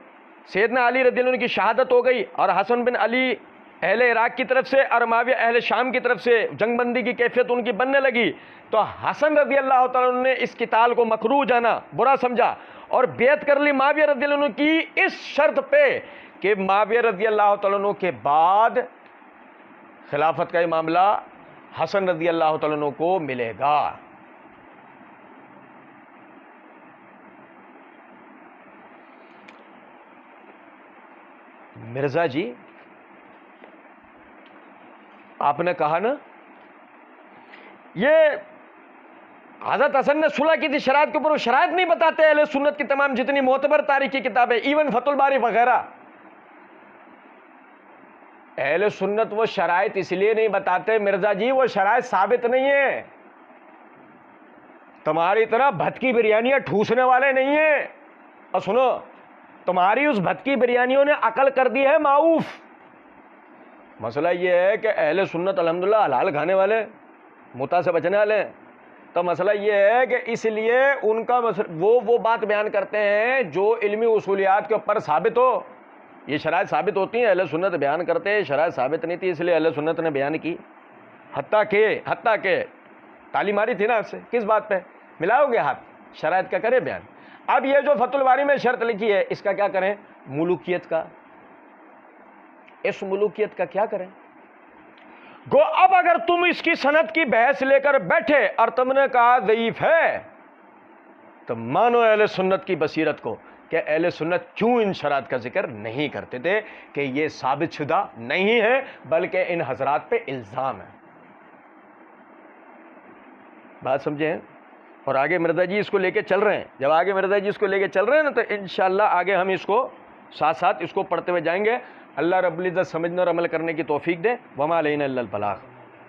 सैयदना अली रज़ियल्लाहु अन्हु की शहादत हो गई और हसन बिन अली अहले इराक की तरफ से और मुआविया अहले शाम की तरफ से जंगबंदी की कैफियत उनकी बनने लगी, तो हसन रज़ी अल्लाह तआला अन्हु ने इस किताल को मकरूह जाना, बुरा समझा, और बेत कर ली मुआविया रज़ी अल्लाह अन्हु की इस शर्त पे कि मुआविया रज़ी अल्लाह तआला अन्हु के बाद खिलाफत का मामला हसन रज़ी अल्लाह तआला अन्हु को मिलेगा। मिर्जा जी आपने कहा ना ये हज़रत हसन ने सुलह की थी शराइत के ऊपर, वो शराइत नहीं बताते अहले सुन्नत की तमाम जितनी मोतबर तारीखी किताबें, इवन फतुल बारी वगैरह। अहले सुन्नत वो शराइत इसलिए नहीं बताते मिर्जा जी, वो शराइत साबित नहीं है, तुम्हारी तरह भटकी बिरयानियां ठूसने वाले नहीं है। और सुनो, तुम्हारी उस भटकी बिरयानियों ने अकल कर दी है माऊफ। मसला ये है कि अहले सुन्नत अल्हम्दुलिल्लाह हलाल खाने वाले, मुता से बचने वाले। तो मसला ये है कि इसलिए उनका वो बात बयान करते हैं जो इल्मी उसूलियात के ऊपर साबित हो। ये शराइत साबित होती हैं, अहले सुन्नत बयान करते हैं, शराइत साबित नहीं थी इसलिए अहले सुन्नत ने बयान की। हत्ता के ताली मारी थी ना आपसे, किस बात पे? मिलाओगे हाथ, शराइत का करें बयान। अब ये जो फतुल बारी में शर्त लिखी है इसका क्या करें? मुलूकियत का, इस मुलूकियत का क्या करें? गो अब अगर तुम इसकी सनद की बहस लेकर बैठे और तुमने कहा ज़ईफ है, तो मानो अहले सुन्नत की बसीरत को कि अहले सुन्नत क्यों इन शरात का जिक्र नहीं करते थे कि ये साबित शुदा नहीं है बल्कि इन हजरात पे इल्ज़ाम है। बात समझे हैं? और आगे मिर्ज़ा जी इसको लेके चल रहे हैं। जब आगे मिर्ज़ा जी इसको लेके चल रहे हैं ना, तो इंशाअल्लाह आगे हम इसको साथ साथ इसको पढ़ते हुए जाएंगे। अल्लाह रब्बुल इज़्ज़त समझने और अमल करने की तौफीक दे। वमा अलैना इल्लल बलाग।